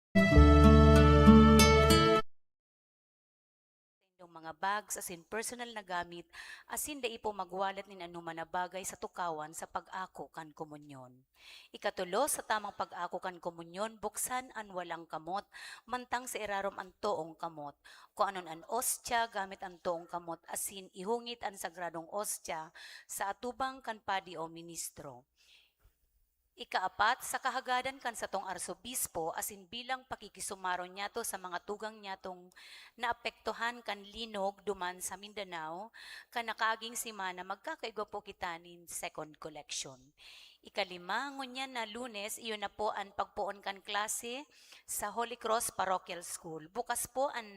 Yung mga bags, as in personal na gamit, as in dai po magwalat nin anuman na bagay sa tukawan sa pag-ako kan komunyon. Ikatulo, sa tamang pag-ako kan komunyon, buksan an walang kamot, mantang sa irarom ang toong kamot. Kung anon an ostya, gamit ang toong kamot, as in ihungit ang sagradong ostya sa atubang kan padi o ministro. Ikaapat, sa kahagadan kan sa tong arsobispo asin bilang pakikisumaro niya to sa mga tugang niya tong naapektuhan kan linog duman sa Mindanao, kan nakaaging simana magkakaigwa po kita nin second collection. Ikalima, ngunyan na Lunes, iyon na po ang pagpuon kan klase sa Holy Cross Parochial School. Bukas po ang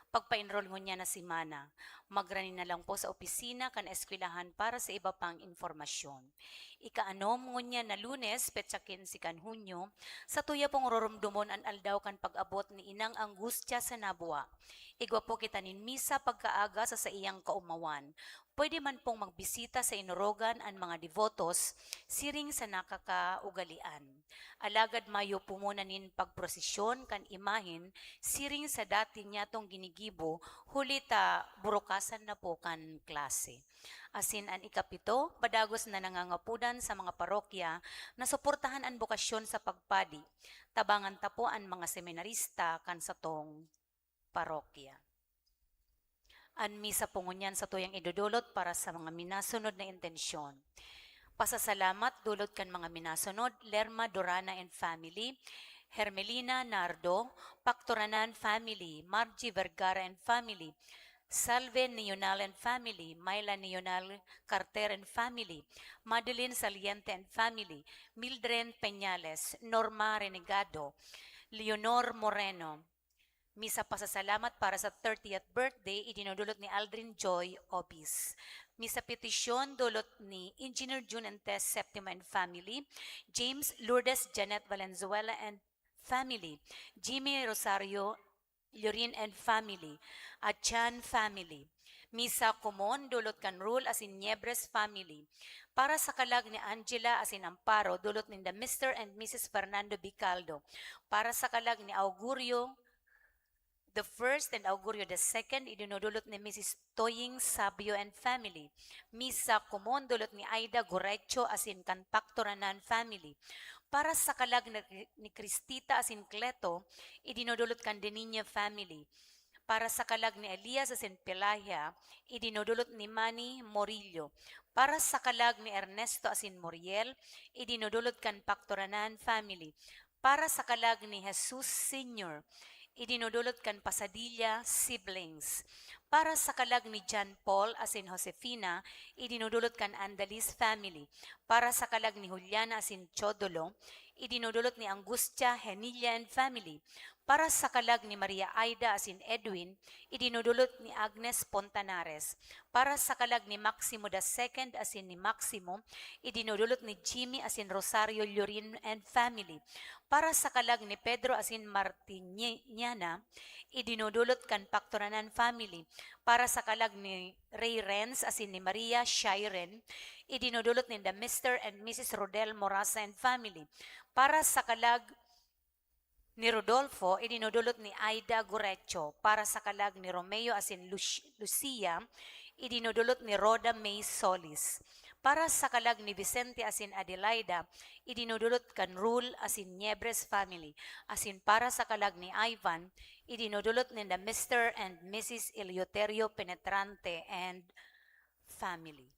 pagpa-enroll ngunya na simana. Magrani na lang po sa opisina kan eskwelahan para sa iba pang informasyon. Ikaanom ngunya na Lunes, petsakin si kan Hunyo, sa tuya pong roromdomon an aldaw kan pag-abot ni Inang Angustia sa Nabua. Igwa po kita nin misa pagkaaga sa iyang kaumawan. Pwede man pong magbisita sa inurogan ang mga devotos, siring sa nakakaugalian. Alagad mayo po muna nin pagprosesyon kan imahin, siring sa dati niya tong ginigibo, huli ta burukasan na po kan klase. Asin an ikapito, padagos na nangangapudan sa mga parokya na suportahan ang bukasyon sa pagpadi. Tabangan tapo ang mga seminarista kan sa tong parokya. An misa po ngunyan sa tuyang idudulot para sa mga minasunod na intensyon. Pasasalamat dulot kan mga minasunod, Lerma Dorana and family, Hermelina Nardo, Pactoranan family, Margie Vergara and family, Salve Neonal and family, Myla Neonal Carter and family, Madeline Saliente and family, Mildred Peñales, Norma Renegado, Leonor Moreno. Misa pasasalamat para sa 30th birthday, idinudulot ni Aldrin Joy Obis. Misa petisyon dulot ni Engineer June and Tess Septima and family, James Lourdes Janet Valenzuela and family, Jimmy Rosario Llorin and family, Achan family. Misa Kumon dulot kan Rule as in Niebres family. Para sa kalag ni Angela as in Amparo dulot ni the Mr. and Mrs. Fernando Bicaldo. Para sa kalag ni Augurio the first and Augurio the second, idinudulot ni Mrs. Toying Sabio and family. Misa Kumon dulot ni Aida Gorecho as in Kanpaktoranan family. Para sa kalag ni Cristita as in Cleto, idinudulot kan Deninya family. Para sa kalag ni Elias as in Pelaya, idinudulot ni Manny Morillo. Para sa kalag ni Ernesto as in Moriel, idinudulot kan Paktoranan family. Para sa kalag ni Jesus Sr., idinudulot kan Pasadilla siblings. Para sa kalag ni John Paul as in Josefina, idinudulot kan Andalis family. Para sa kalag ni Juliana as in Chodolo, idinudulot ni Angustia Henilia and family. Para sa kalag ni Maria Aida as in Edwin, idinudulot ni Agnes Pontanares. Para sa kalag ni Maximo II as in ni Maximo, idinudulot ni Jimmy as in Rosario Llorin and family. Para sa kalag ni Pedro as in Martiniana, idinudulot kan Pactoranan family. Para sa kalag ni Ray Renz as in ni Maria Shiren, idinudulot ni the Mr. and Mrs. Rodel Morasa and family. Para sa kalag ni Rodolfo, idinudulot ni Aida Gorecho. Para sa kalag ni Romeo as in Lucia, idinudulot ni Rhoda May Solis. Para sa kalag ni Vicente as in Adelaida, idinudulot kan Rule as in Niebres family. As in para sa kalag ni Ivan, idinudulot ni the Mr. and Mrs. Eleuterio Penetrante and family.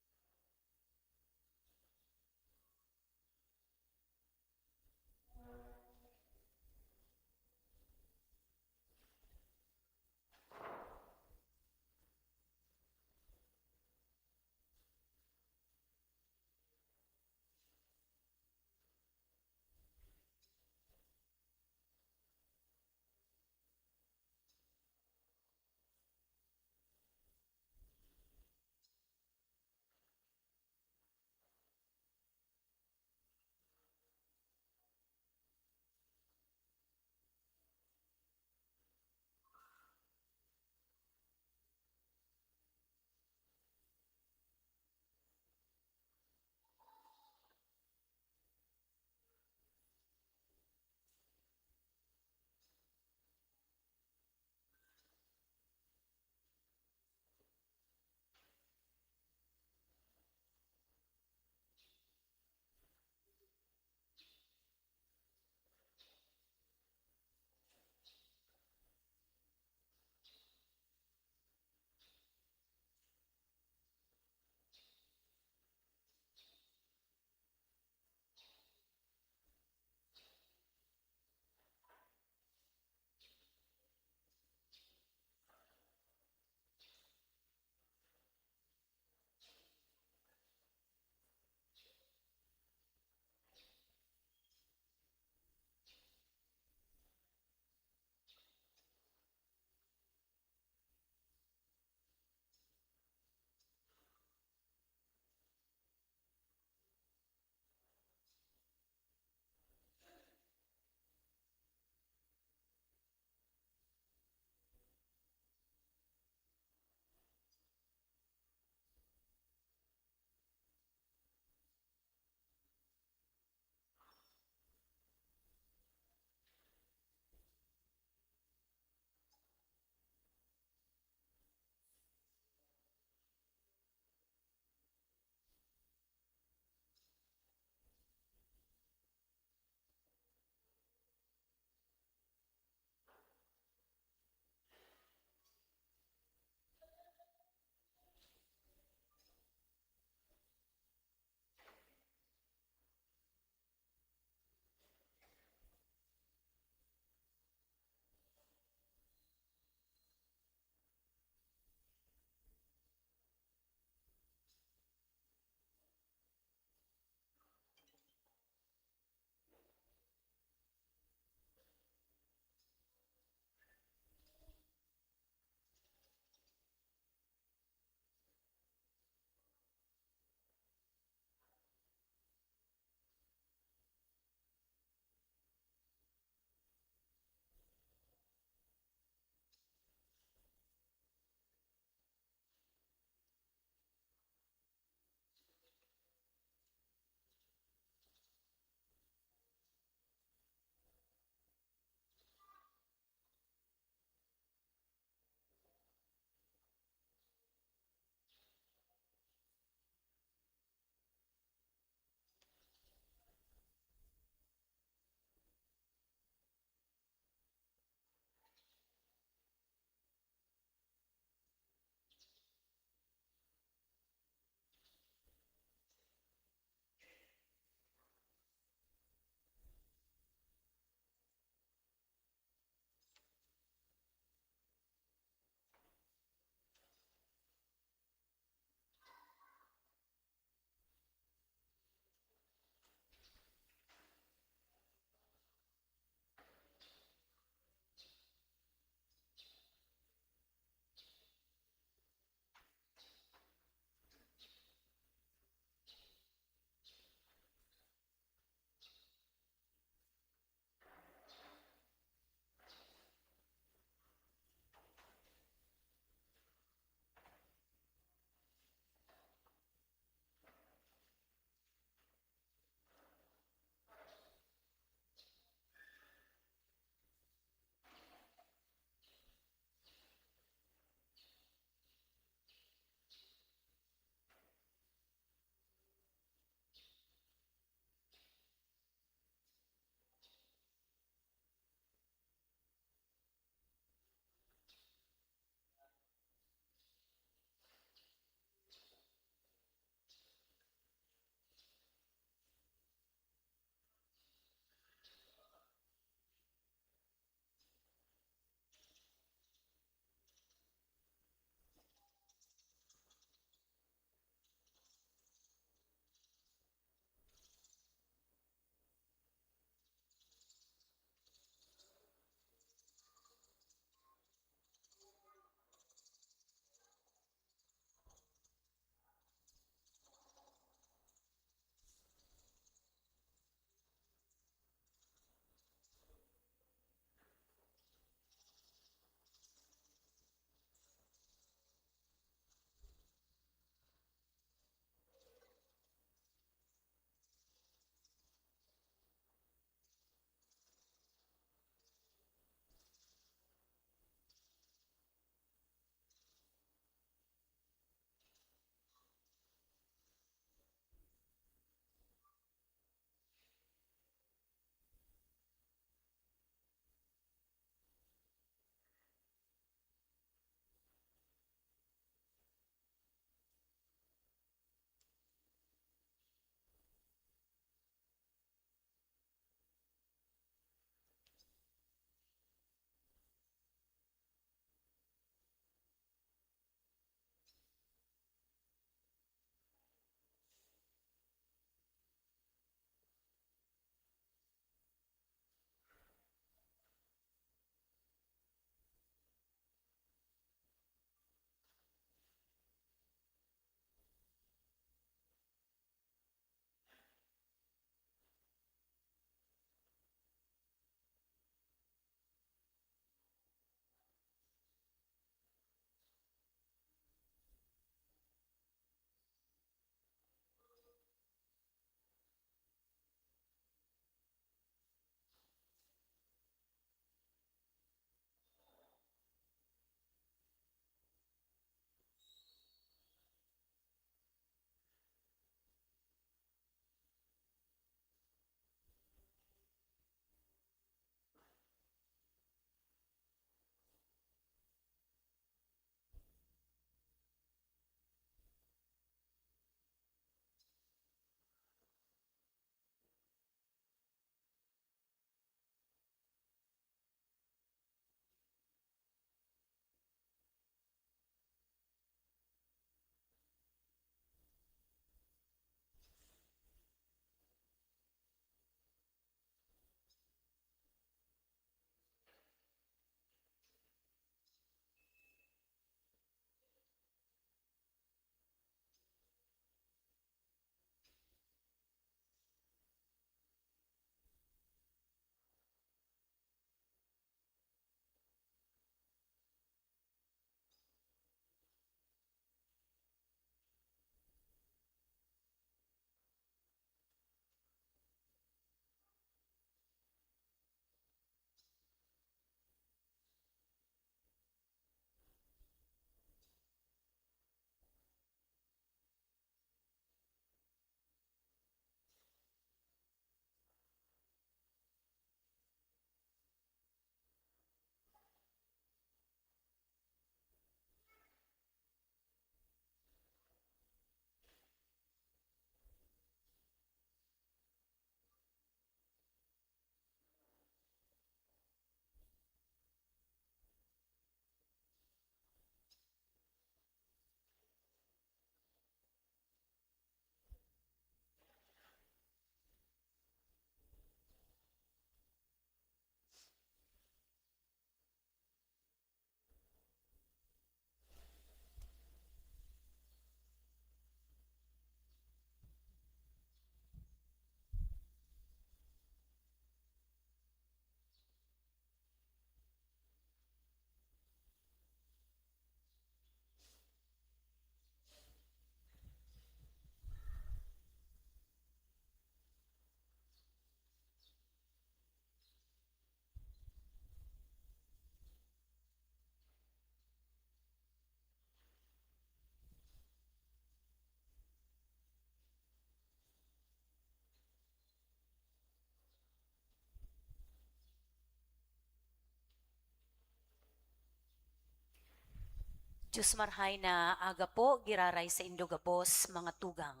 Diyos marhay na aga po, giraray sa Indogabos, mga tugang.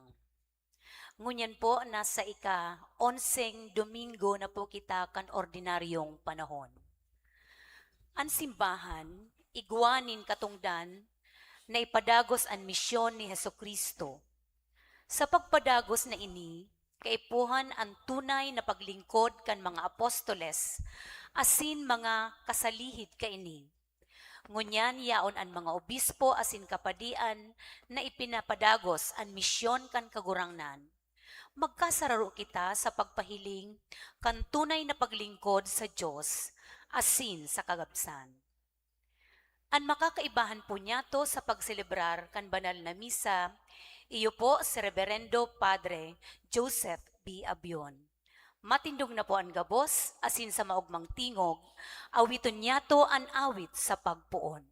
Ngunyan po, nasa ika-11 Domingo na po kita kan ordinaryong panahon. Ang simbahan, igwanin katungdan, na ipadagos ang misyon ni Heso Kristo. Sa pagpadagos na ini, kaipuhan ang tunay na paglingkod kan mga apostoles, asin mga kasalihid kaini. Ngunyan yaon ang mga obispo asin kapadian na ipinapadagos ang misyon kan kagurangnan. Magkasararo kita sa pagpahiling kan tunay na paglingkod sa Diyos asin sa kagabsan. Ang makakaibahan po niya to sa pagselebrar kan banal na misa, iyo po si Reverendo Padre Joseph B. Abion. Matindog na po ang gabos, asin sa maugmang tingog, awiton niya to ang awit sa pagpuon.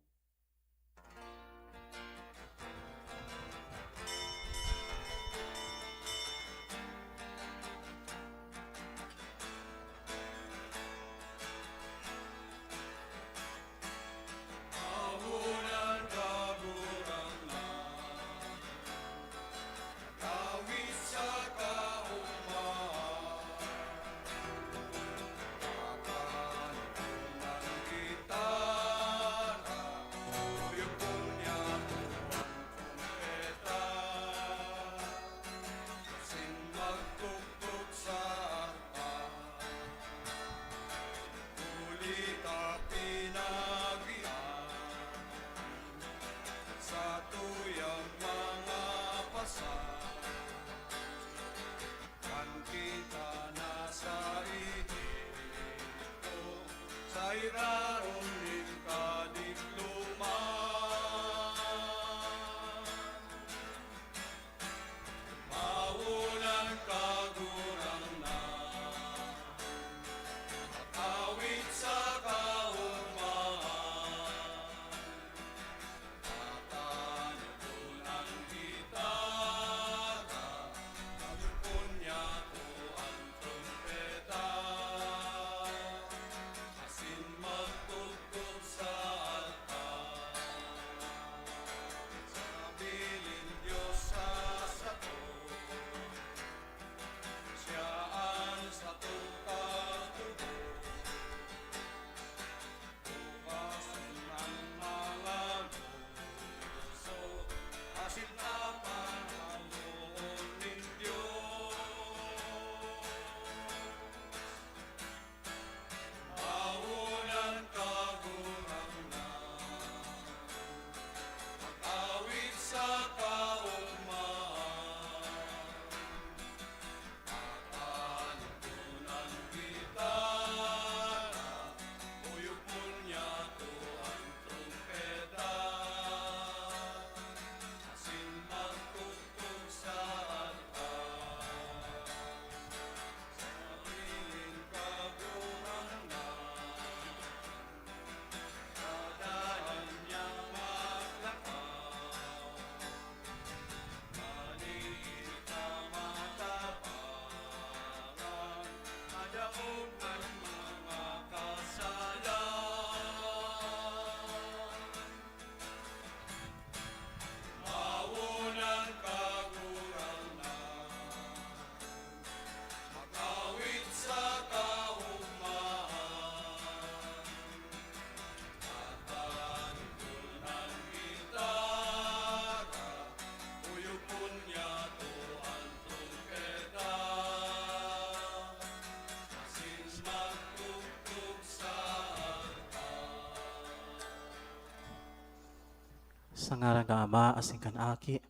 Sa ngalan ng Ama, asin kan Aki,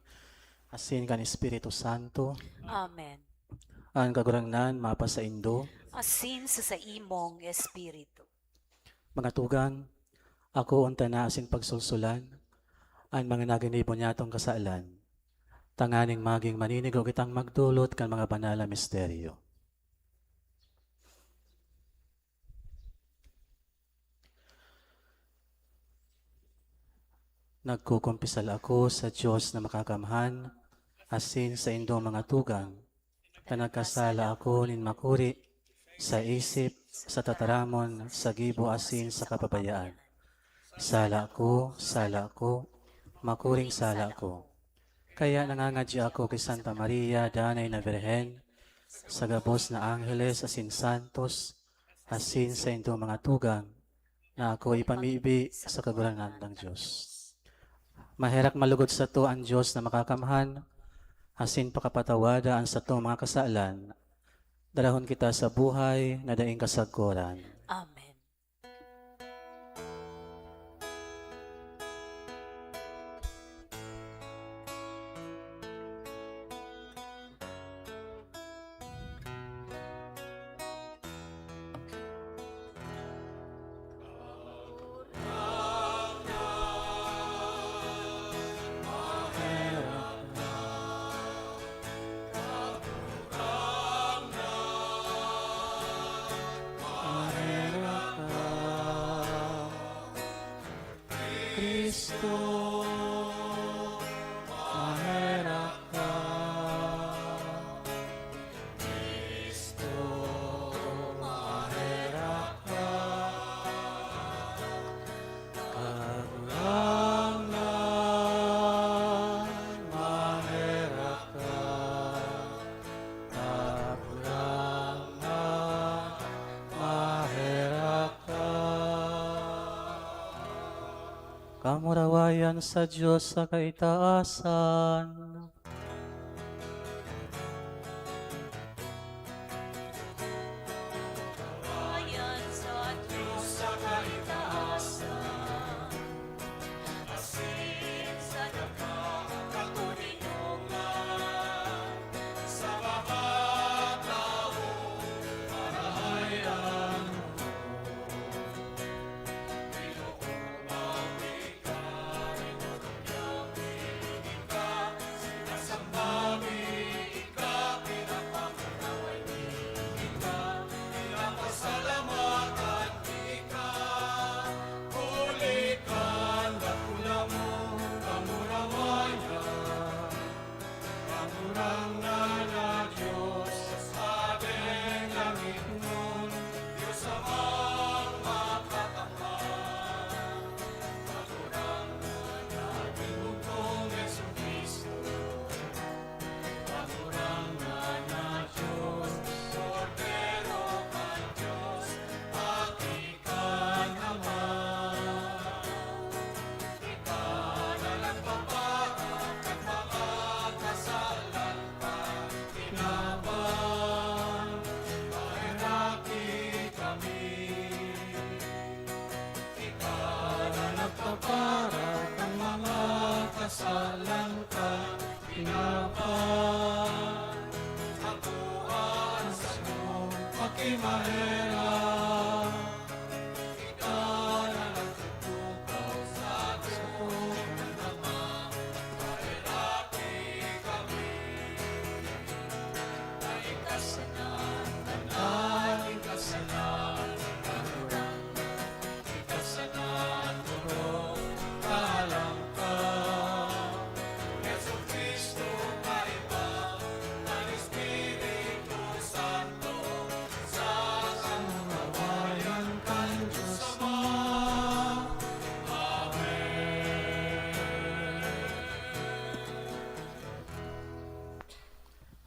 asin kan Espiritu Santo, Amen. ang kagurangnan mapa sa Indo, Asin sa imong espiritu. mga tugang, ako unta na asin pagsulsulan, ang mga naginibo niyatong kasaalan, tanganing maging maninigaw kitang magdulot kan mga banala misteryo. Nagkukumpisal ako sa Diyos na makakamhan, asin sa indong mga tugang, kanagkasala ako nin makuri, sa isip, sa tataramon, sa gibo asin sa kapabayaan. Sala ko, makuring sala ko. Kaya nangangadya ako kay Santa Maria, Danay na Birhen, sa gabos na angheles asin santos, asin sa indong mga tugang, na ako ipamibi sa kaguranan ng Diyos. Maherak malugod sa to ang Diyos na makakamhan, asin pakapatawada ang sa to mga kasaalan, dalahon kita sa buhay na daing kasagkuran. Amen. Kristo, maherak ka. Kristo, maherak ka. Kagurangan, maherak ka. Kagurangan, maherak ka. Kamurawayan sa Diyos sa kaitaasan. Ayan sa Diyos sa kaitaasan, asin sa nakakatulinungan, sa mga taong marahayan mo.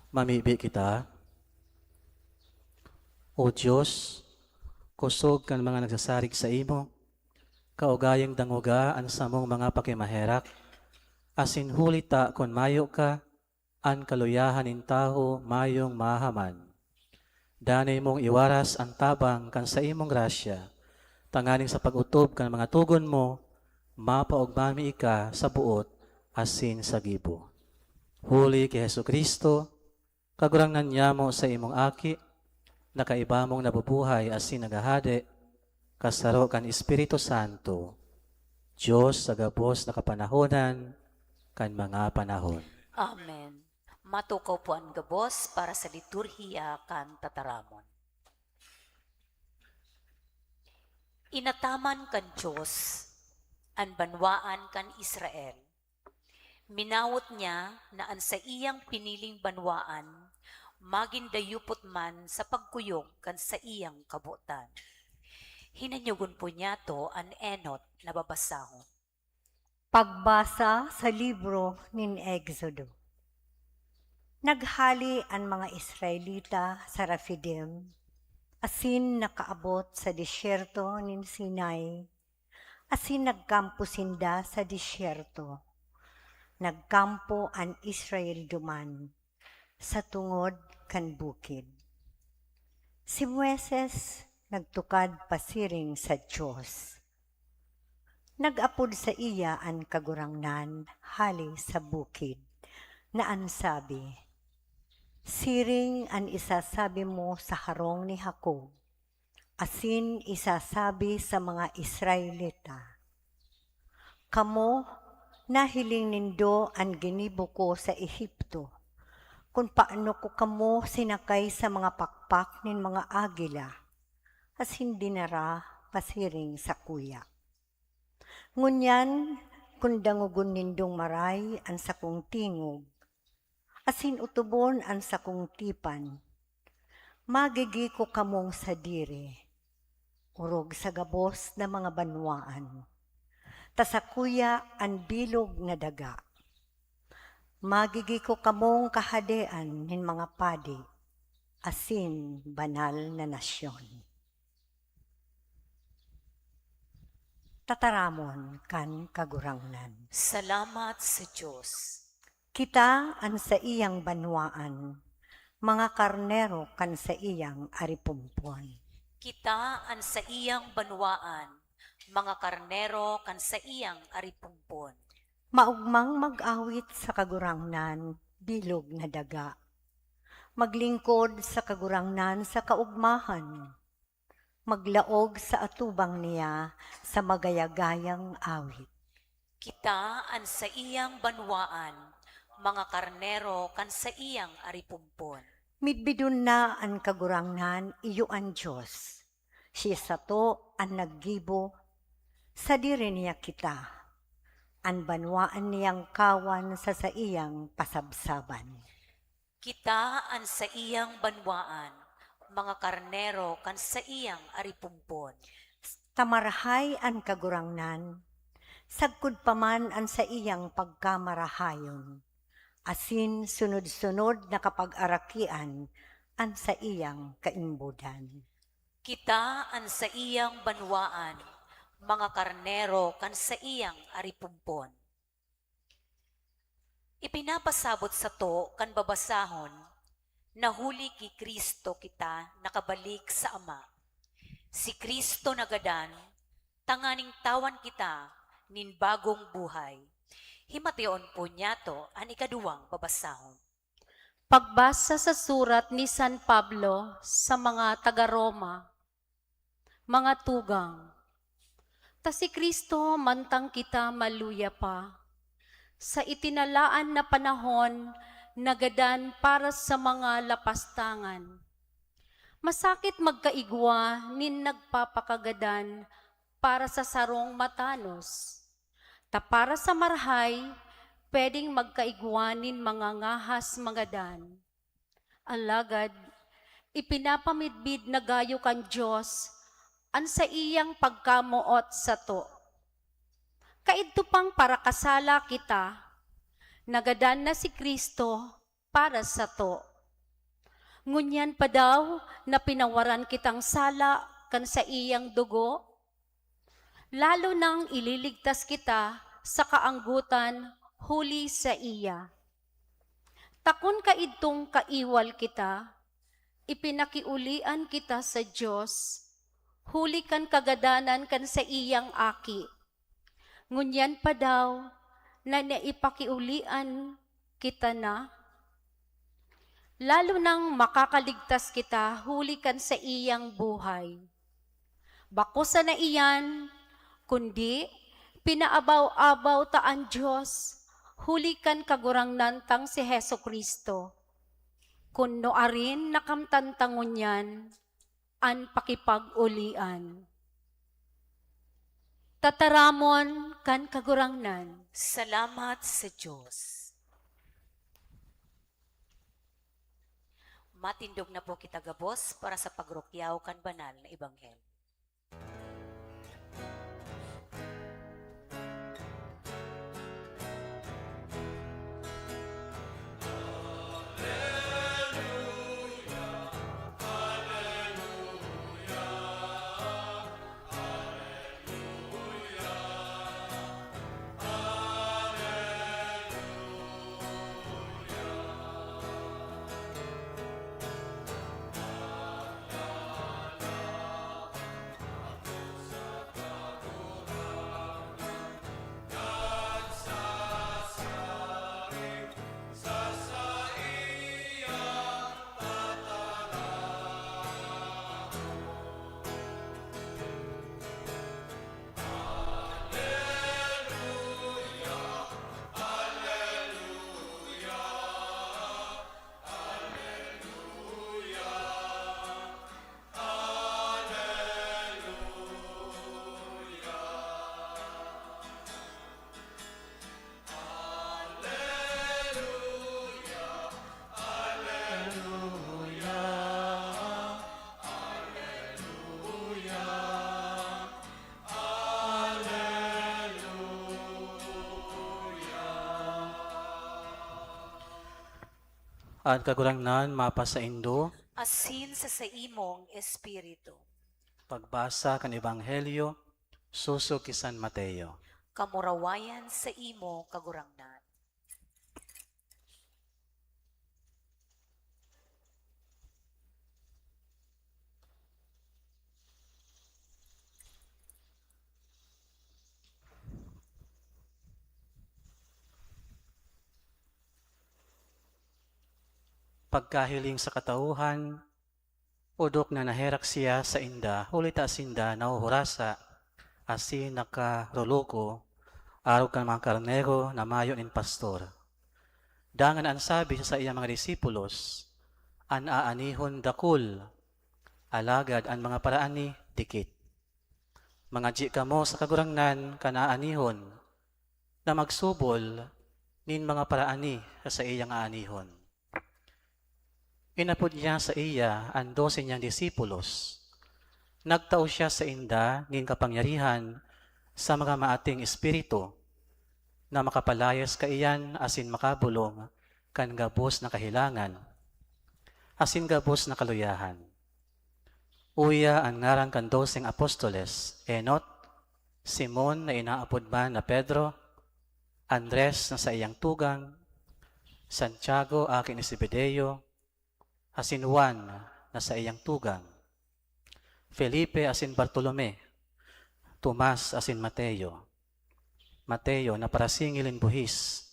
Mamibi kita. O Diyos, kusog kan mga nagsasarig sa imo, kaugayang danguga ang samong mga pakimaherak, asin hulita kon mayo ka, an kaluyahan in taho mayong mahaman. Danay mong iwaras ang tabang kan sa imong grasya, tanganing sa pag-utob kan mga tugon mo, mapaugmami ika sa buot asin sa gibo. Huli kay Hesu Kristo, kagurangnan niya mo sa imong aki, nakaiba mong nabubuhay asin nagahade, kasaro kan Espiritu Santo, Diyos sa gabos na kapanahonan, kan mga panahon. Amen. Matukaw po ang gabos para sa liturhiya kan tataramon. Inataman kan Diyos, ang banwaan kan Israel. Minawot niya na ang sa iyang piniling banwaan, magindayupot man sa pagkuyog kan sa iyang kabutan. Hinanyugon po niya to ang enot na babasahon. Pagbasa sa libro nin Exodo. Naghali ang mga Israelita sa Rafidim, asin nakaabot sa disyerto nin Sinai, asin nagkampo sinda sa disyerto. Nagkampo ang Israel duman, sa tungod kan bukid. Si Moises nagtukad pasiring sa Diyos. Nag-apod sa iya ang kagurangnan hali sa bukid, na ansabi, siring ang isasabi mo sa harong ni Jacob, asin isasabi sa mga Israelita. Kamo, nahiling nindo ang ginibo ko sa Ehipto, kung paano ko kamo sinakay sa mga pakpak nin mga agila, asin dinara pasiring sa kuya. Ngunyan, kung dangugon nindong maray ang sakong tingog, asin utubon ang sakong tipan, magigi ko kamong sadiri, urog sa gabos na mga banwaan, tasakuya ang bilog na daga. Magigi ko kamong kahadean nin mga padi, asin banal na nasyon. Tataramon kan kagurangnan. Salamat sa Diyos. Kita ang sa iyang banwaan, mga karnero kan sa iyang aripumpon. Kita an sa iyang banwaan, mga karnero kan sa iyang aripumpon. Maugmang mag-awit sa kagurangnan, bilog na daga. Maglingkod sa kagurangnan sa kaugmahan. Maglaog sa atubang niya sa magayagayang awit. Kita an sa iyang banwaan, mga karnero kan sa iyang aripumpon. Midbidun na ang kagurangnan iyo ang Diyos. Siya sa to ang naggibo, sa diri niya kita. Ang banwaan niyang kawan sa iyang pasabsaban. Kita an sa iyang banwaan, mga karnero kan sa iyang aripumpon. Tamarahay ang kagurangnan, sagkud paman ang sa iyang pagkamarahayon. Asin sunod-sunod na kapag-arakian ang sa iyang kaimbudan. Kita an sa iyang banwaan, mga karnero kan sa iyang aripumpon. Ipinapasabot sa to kan babasahon, nahuli ki Kristo kita nakabalik sa Ama. Si Kristo nagadan, tanganing tawan kita nin bagong buhay. Himateon po niya to ang ikaduwang babasahon. Pagbasa sa surat ni San Pablo sa mga taga-Roma, mga tugang. Ta si Kristo mantang kita maluya pa, sa itinalaan na panahon nagadan para sa mga lapastangan. Masakit magkaigwa nin nagpapakagadan para sa sarong matanos. Ta para sa marhay, pwedeng magkaigwanin mga ngahas magadan. Alagad, ipinapamidbid na gayo kan Diyos, an sa iyang pagkamuot sa to. Kaidto pang para kasala kita, nagadan na si Kristo para sa to. Ngunyan pa daw na pinawaran kitang sala kan sa iyang dugo, lalo nang ililigtas kita sa kaanggutan huli sa iya. Takon kaidtong kaiwal kita, ipinakiulian kita sa Diyos, huli kan kagadanan kan sa iyang aki. Ngunyan pa daw na naipakiulian kita na, lalo nang makakaligtas kita huli kan sa iyang buhay. Bako sa na iyan, kundi pinaabaw-abaw taan Diyos, huli kan kagurangnan tang si Heso Kristo. Kuno arin nakamtantangon yan, an pakipag-ulian. Tataramon kan kagurangnan. Salamat sa Diyos. Matindog na po kita gabos para sa pagrukyaw kan banal na ebanghelyo. at kagurangnan mapa sa Indo, asin sa imong espiritu. pagbasa kan Ebanghelyo, susog ki San Mateo. Kamurawayan sa imo kagurangnan. Pagkahiling sa katauhan, udok na naherak siya sa inda, hulita sinda nauhurasa, asin nakaruluko, araw kan mga karnero na mayon in pastor. Dangan ang sabi sa iyang mga disipulos, an aanihon dakul, alagad ang mga paraani dikit. Mga ji kamo sa kagurangnan kanaanihon, na magsubol nin mga paraani sa iyang aanihon. Inapod niya sa iya ang 12 niyang disipulos. Nagtao siya sa inda nin kapangyarihan sa mga maating espiritu na makapalayas kaiyan asin makabulong kan gabos na kahilangan, asin gabos na kaluyahan. Uya ang ngaran kan 12 apostoles, Enot, Simon na inaapod man na Pedro, Andres na sa iyang tugang, Santiago akin ni Zebedeo, asin Juan na sa iyang tugang, Felipe asin Bartolome, Tomas asin Mateo, Mateo na para singilin buhis,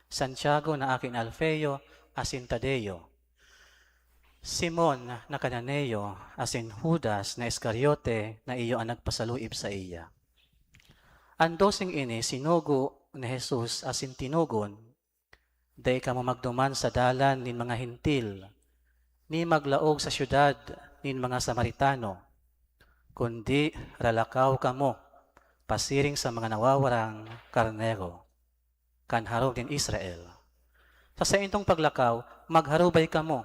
Santiago na akin Alfeo asin Tadeo, Simon na Cananeo asin Judas na Iscariote na iyo ang nagpasaluib sa iya. Ang 12 ini sinugo ni Jesus asin tinugon, day ka mo magduman sa dalan nin mga hintil, ni maglaog sa syudad nin mga Samaritano, kundi ralakaw kamo, pasiring sa mga nawawarang karnero, kanharog din Israel. Sa intong paglakaw, magharubay kamo,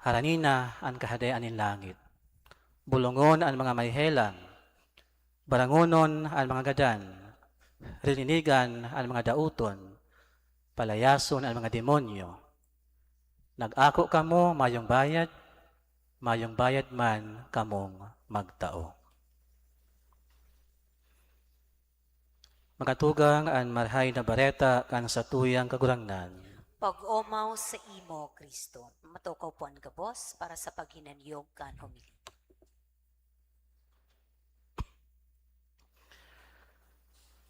haranina ang kahadayaan nin langit, bulungon ang mga mayhelang, barangonon ang mga gadan, rilinigan ang mga dauton, palayason ang mga demonyo. Nag-ako kamo mayong bayad man kamong magtao. Magatugang ang marhay na bareta kan sa tuyang kagurangnan. Pag-omaw sa imo, Kristo. Matukaw po ang gabos para sa paghinanyog kan homily.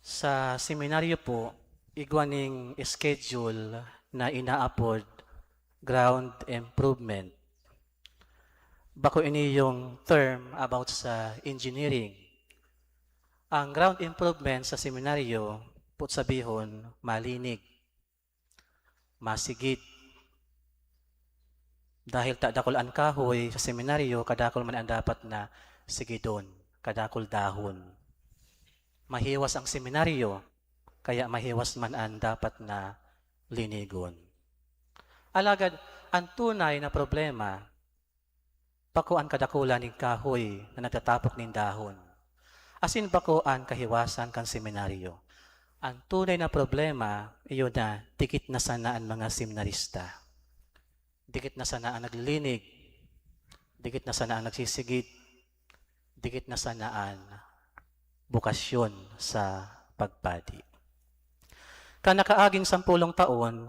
Sa seminaryo po, igwaning schedule na inaapod ground improvement. Bako ini yung term about sa engineering. Ang ground improvement sa seminaryo, put sabihon, malinig, masigit. Dahil takdakol ang kahoy sa seminaryo, kadakol man ang dapat na sigidon, kadakol dahon. Mahiwas ang seminaryo, kaya mahiwas man ang dapat na linigon. Alagad, ang tunay na problema, bako ang kadakulan ng kahoy na natatapok ng dahon. Asin bako ang kahiwasan kan seminaryo. Ang tunay na problema, iyon na dikit na sana ang mga seminarista. Dikit na sana ang naglilinig, dikit na sana ang nagsisigit, dikit na sana ang bukasyon sa pagpadi. Kanakaaging 10 taon,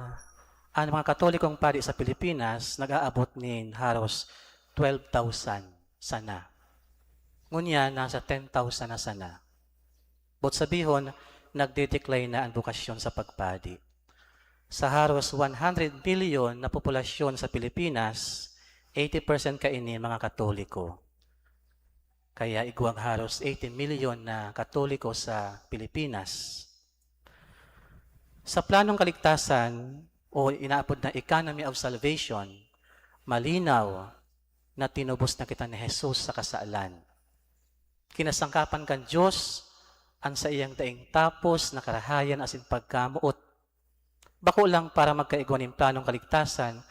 ang mga Katolikong padi sa Pilipinas nag-aabot nin halos 12,000 sana. Ngunya, nasa 10,000 na sana. But sabihon, nagde-decline na ang bukasyon sa pagpadi. Sa halos 100 billion na populasyon sa Pilipinas, 80% kaini mga Katoliko. Kaya iguang halos 80 million na Katoliko sa Pilipinas. Sa planong kaligtasan, o inaapod na economy of salvation, malinaw na tinubos na kita ni Jesus sa kasaalan. Kinasangkapan kan Diyos ang sa iyang daing tapos na karahayan asin pagkamuot. Bako lang para magkaigwan ng planong kaligtasan,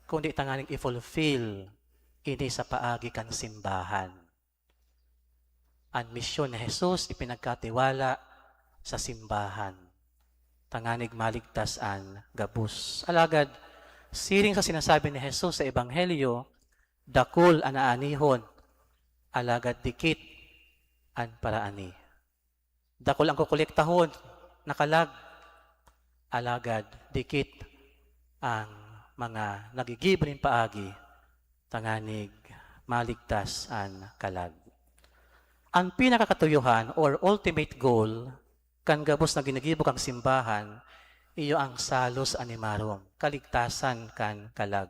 kundi tanganing i-fulfill ini sa paagi kan simbahan. Ang misyon ni Jesus ipinagkatiwala sa simbahan. Tanganig maligtas ang gabus. Alagad, Siring sa sinasabi ni Jesus sa Ebanghelyo, dakul ang aanihon, alagad dikit ang paraani. Dakul ang kukolektahon, nakalag, alagad dikit ang mga nagigibring paagi, tanganig maligtas ang kalag. Ang pinakakatuyuhan or ultimate goal kan gabos na ginagibok ang simbahan, iyo ang salos animarum, kaligtasan kan kalag.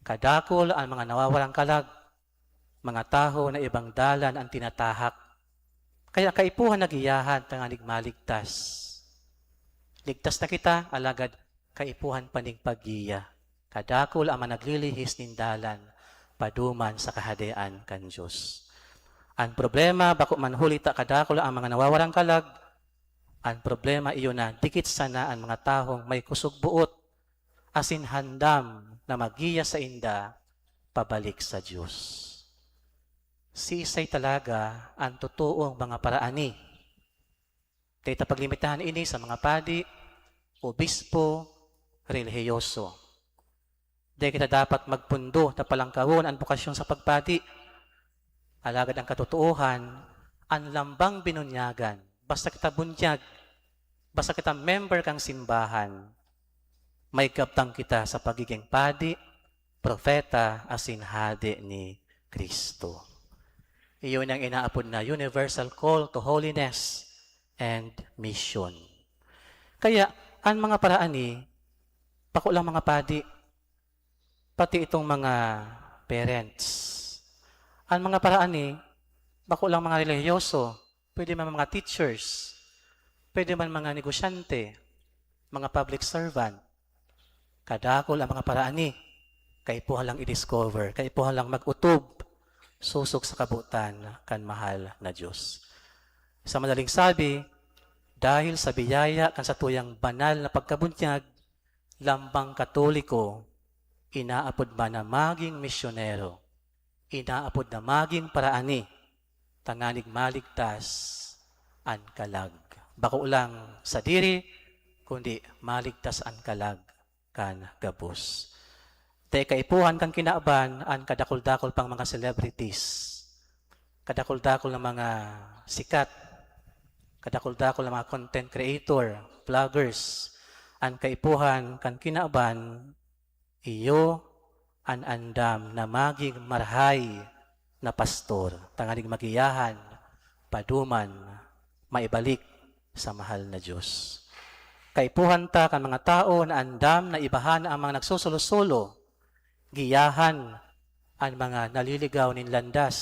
Kadakol ang mga nawawalang kalag, mga taho na ibang dalan ang tinatahak. Kaya kaipuhan nagiyahan tanganig maligtas. Ligtas na kita, alagad kaipuhan paning paggiya. Kadakol ang managlilihis nindalan, paduman sa kahadean kan Diyos. Ang problema, bako manhulita kadakol ang mga nawawarang kalag, ang problema iyo na dikit sana ang mga tahong may kusog buot, asin handam na magiya sa inda, pabalik sa Diyos. Si Isay talaga ang totoong mga paraani. Dito paglimitahan ini sa mga padi, obispo, relihiyoso. Di kita dapat magpundo na palangkawon ang bukasyon sa pagpadi. Alagad ang katotohan, ang lambang binunyagan. Basta kita bunyag, basta kita member kang simbahan, may kaptang kita sa pagiging padi, propeta, asin hadi ni Kristo. Iyon ang inaapod na universal call to holiness and mission. Kaya, ang mga paraani, pako lang mga padi, pati itong mga parents. Ang mga paraani, bako lang mga relihiyoso, pwede man mga teachers, pwede man mga negosyante, mga public servant. Kadakol ang mga paraani, kaipuhan lang i-discover, kaipuhan lang mag-utob, susok sa kabutan kan mahal na Diyos. Sa madaling sabi, dahil sa biyaya kan sa tuyang banal na pagkabunyag, lambang katoliko, inaapod ba na maging misyonero, inaapod na maging paraani, tanganig maligtas, ang kalag. Bako lang sa diri, kundi maligtas ang kalag, kan gabos. Te kaipuhan kang kinaaban, ang kadakol-dakol pang mga celebrities, kadakol-dakol ng mga sikat, kadakol-dakol ng mga content creator, vloggers, ang kaipuhan kang kinaaban, iyo an andam na maging marhay na pastor, tanganig magiyahan, paduman, maibalik sa mahal na Diyos. Kaipuhan ta kan mga tao na andam na ibahan ang mga nagsusulo-sulo, giyahan ang mga naliligaw nin landas,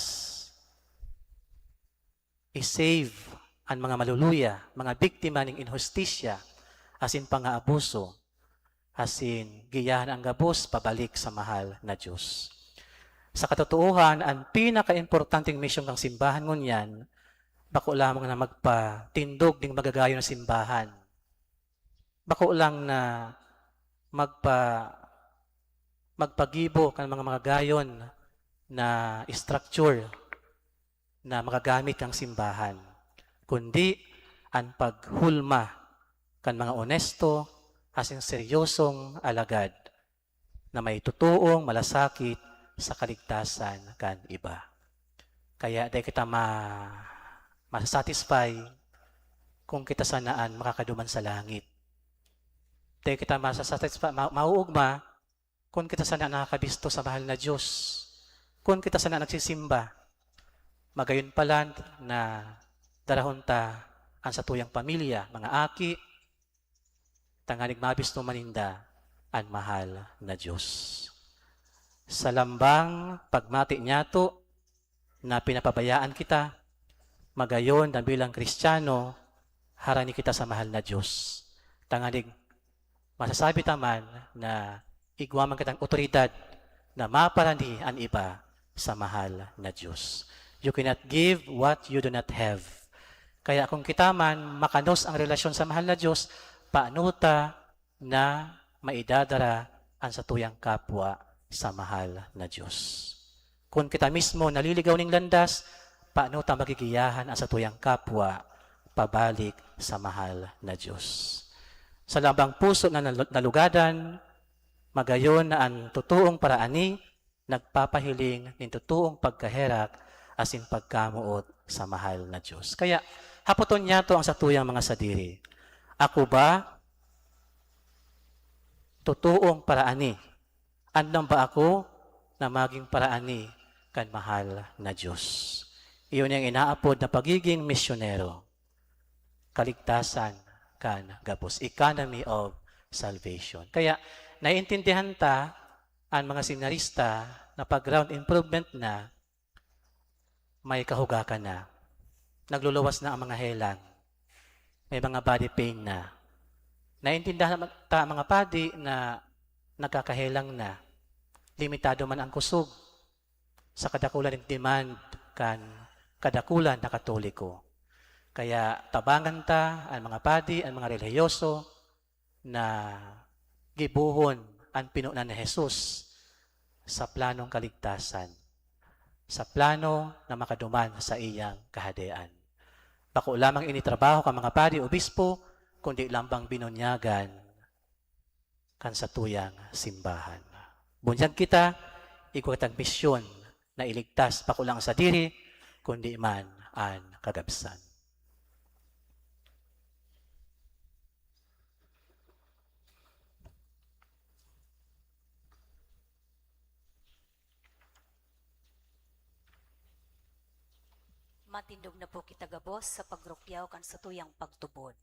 isave ang mga maluluya, mga biktima ning inhustisya, asin pang-aabuso, asin giyahan ang gabos pabalik sa mahal na Diyos. Sa katotohanan, ang pinaka-importanting misyon ng simbahan ngunyan, bako lamang na magpatindog ding magagayo na simbahan. Bako lang na magpagibo kan mga gayon na structure na magagamit ang simbahan, kundi ang paghulma kan mga onesto, asin seryosong alagad na may tutuong malasakit sa kaligtasan kan iba. Kaya dahil kita masasatisfy kung kita sanaan makakaduman sa langit. Dahil kita masasatisfy, mauugma kung kita sanaan nakakabisto sa mahal na Diyos. Kung kita sanaan nagsisimba, magayon pala na darahon ta ang satuyang pamilya, mga aki, tanganig mabisto maninda ang mahal na Diyos. Sa lambang pagmati niyato na pinapabayaan kita, magayon na bilang Kristiyano, harani kita sa mahal na Diyos. Tanganig masasabi taman na igwaman kitang otoridad na maparani ang iba sa mahal na Diyos. You cannot give what you do not have. Kaya kung kita man makanos ang relasyon sa mahal na Diyos, paano ta na maidadara ang satuyang kapwa sa mahal na Diyos. Kung kita mismo naliligaw ning landas, paano ta magigiyahan ang satuyang kapwa pabalik sa mahal na Diyos. Sa lambang puso na nalugadan, Magayon na ang tutuong paraani, nagpapahiling nin tutuong pagkaherak asin pagkamuot sa mahal na Diyos. Kaya hapoton niya to ang satuyang mga sadiri. Ako ba tutuong paraani? Andam ba ako na maging paraani kan mahal na Diyos? Iyon yung inaapod na pagiging misyonero. Kaligtasan kan gapos. Economy of salvation. Kaya naiintindihan ta ang mga seminarista na pag ground improvement na may kahugakan na. Nagluluwas na ang mga helang. May mga body pain na. Naiintindihan ta mga padi na nagkakahelang na. Limitado man ang kusog sa kadakulan ng demand kan kadakulan na Katoliko. Kaya tabangan ta ang mga padi, ang mga relihiyoso na gibuhon ang pinunan ni Jesus sa planong kaligtasan, sa plano na makaduman sa iyang kahadian. Bako lamang initrabaho ka mga padi, obispo, kundi lambang binunyagan kan sa tuyang simbahan. Bunyag kita, ikuatang misyon na iligtas bako lang sa diri, kundi man ang kagabsan. Matindog na po kita gabos sa pagrukyaw kan sa tuyang pagtubod.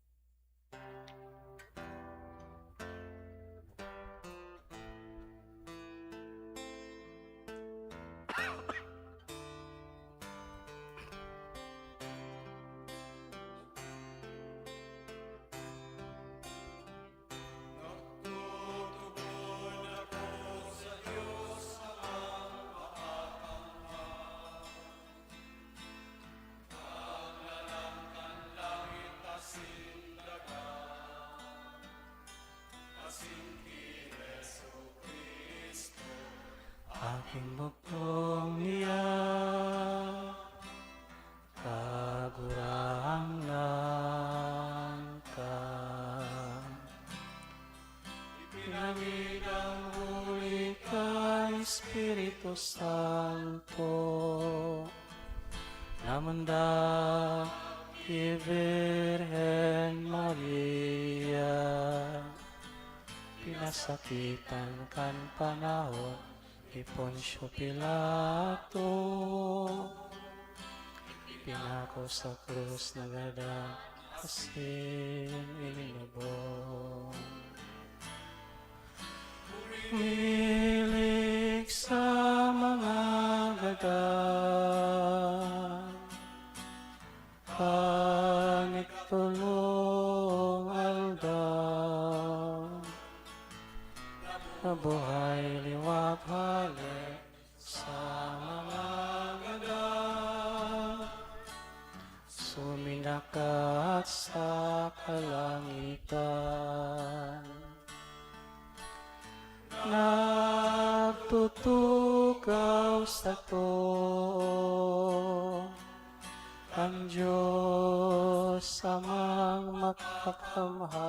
Aking bugtong niya, kagurangan ka. Ipinangid ang huli ka, Espiritu Santo, namanda kay Virgen Maria, pinasakitan kan panahon, Poncio Pilato, pinako sa krus nagada asin inilubong. Milig sa mga gadan, pangit tulong aldaw, nabuhay liwat halik sa mga gadan, suminakat sa kalangitan. Nagtutugaw sa to ang Diyos amang makakamhan.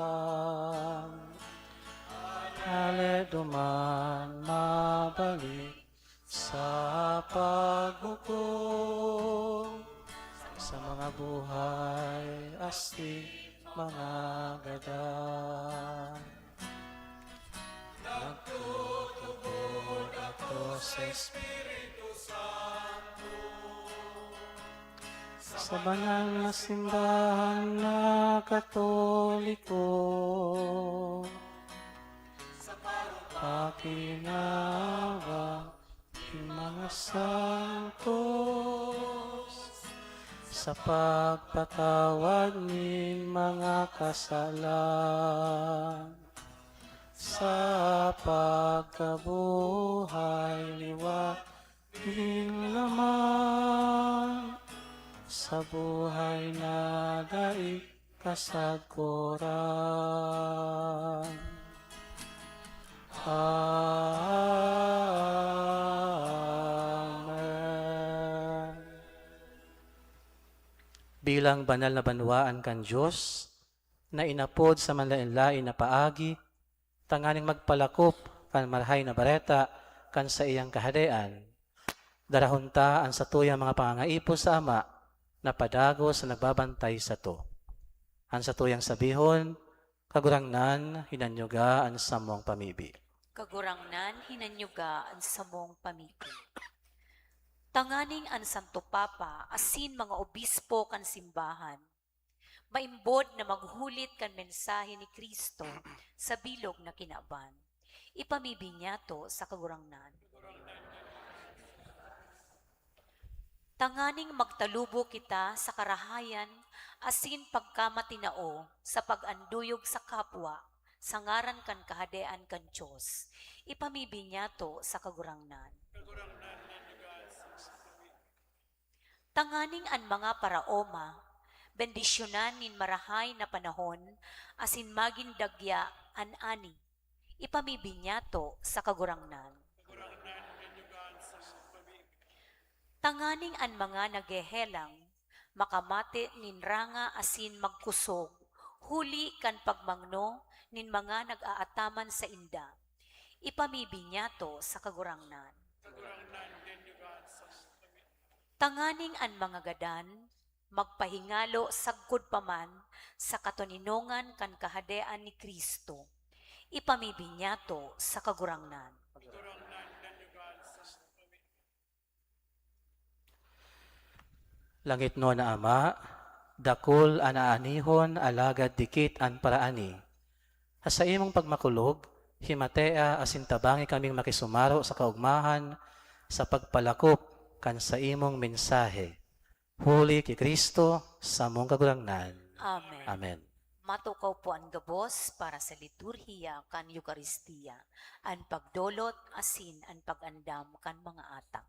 Hale duman mabalik sa paghukom sa mga buhay asti mga gadan. Nagtutubod ako sa Espiritu Santo sa banal na simbahan na Katoliko, pakinawa ng mga santos sa pagpatawad ng mga kasalan, sa pagkabuhay liwat ng laman, sa buhay na daig kasagkuran. Amen. Bilang banal na banwaan kan Diyos, na inapod sa manlain-lain na paagi, tanganing magpalakop kan marahay na bareta kan sa iyang kahadean. Darahunta ang satuyang mga pangangaipo sa Ama na padago sa nagbabantay sa to. Ang satuyang sabihon, kagurangnan, hinanyuga ang samong pamibi. Kagurangnan hinanyuga ang samong pamiki. Tanganing ang Santo Papa asin mga obispo kan simbahan, maimbod na maghulit kan mensahe ni Kristo sa bilog na kinaban. Ipamibi niya to sa kagurangnan. Tanganing magtalubo kita sa karahayan asin pagkamatinao sa pag-anduyog sa kapwa, sa ngaran kan kahadean kan Diyos. Ipamibi niya to sa kagurangnan. Tanganing an mga paraoma, bendisyonan nin marahay na panahon, asin maging dagya an ani. Ipamibi niya to sa kagurangnan. Tanganing an mga nagehelang, makamate nin ranga asin magkusog, huli kan pagmangno nin mga nag-aataman sa inda. Ipamibi niya to sa kagurangnan. Tanganing an mga gadan, magpahingalo sagkod paman sa katuninongan kan kahadean ni Kristo. Ipamibi niya to sa kagurangnan. Langit no na Ama, dakol anaanihon alagad dikit an paraani. Sa imong pagmakulog, himatea asin tabangi kaming makisumaro sa kaugmahan sa pagpalakop kan sa imong mensahe. Huli ki Kristo sa mong kagurangnan. Amen. Amen. Matukaw po ang gabos para sa liturhiya kan Eukaristiya, ang pagdolot asin ang pag-andam kan mga atang.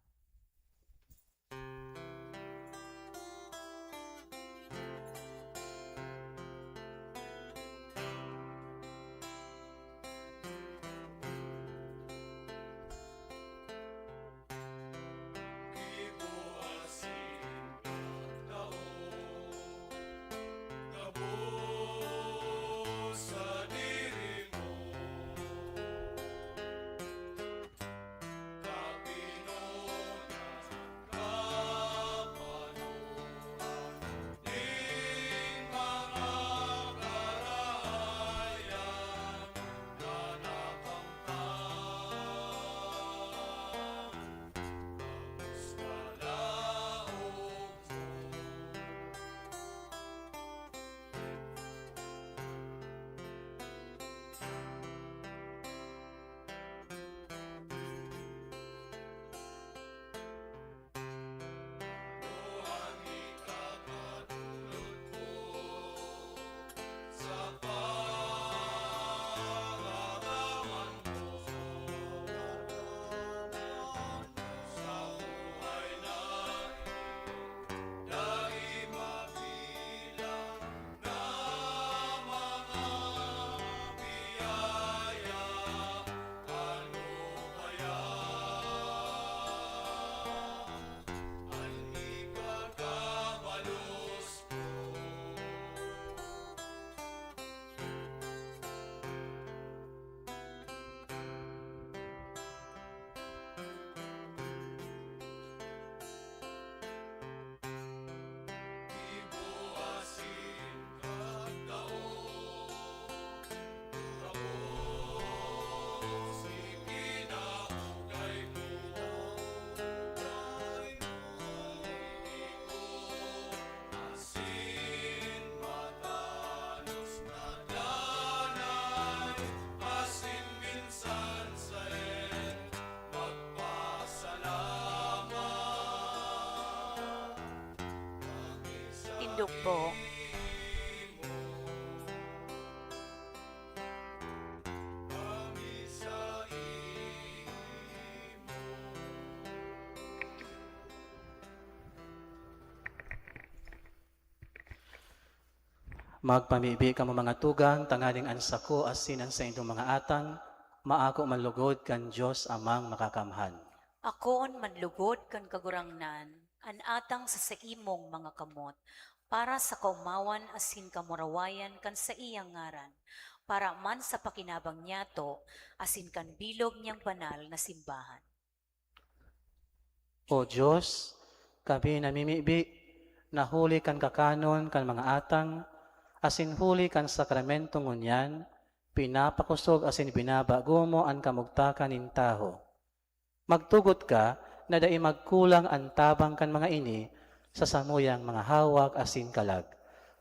Tindog po. Magpamibi ka mo mga tugang, tanganing ansako asinan sa inyong mga atang, maako manlugod kan Diyos amang makakamhan. Akoon manlugod kan kagurangnan, an atang sa imong mga kamot, para sa kaumawan asin kamurawayan kan sa iyang ngaran, para man sa pakinabang niyato, asin kan bilog niyang banal na simbahan. O Diyos, kami namimibi, nahuli kan kakanon kan mga atang, asin huli kan sakramento ngunyan, pinapakusog asin binabago mo ang kamugtakan in taho. Magtugot ka, na dai magkulang ang tabang kan mga ini, sa samuyang mga hawak asin kalag.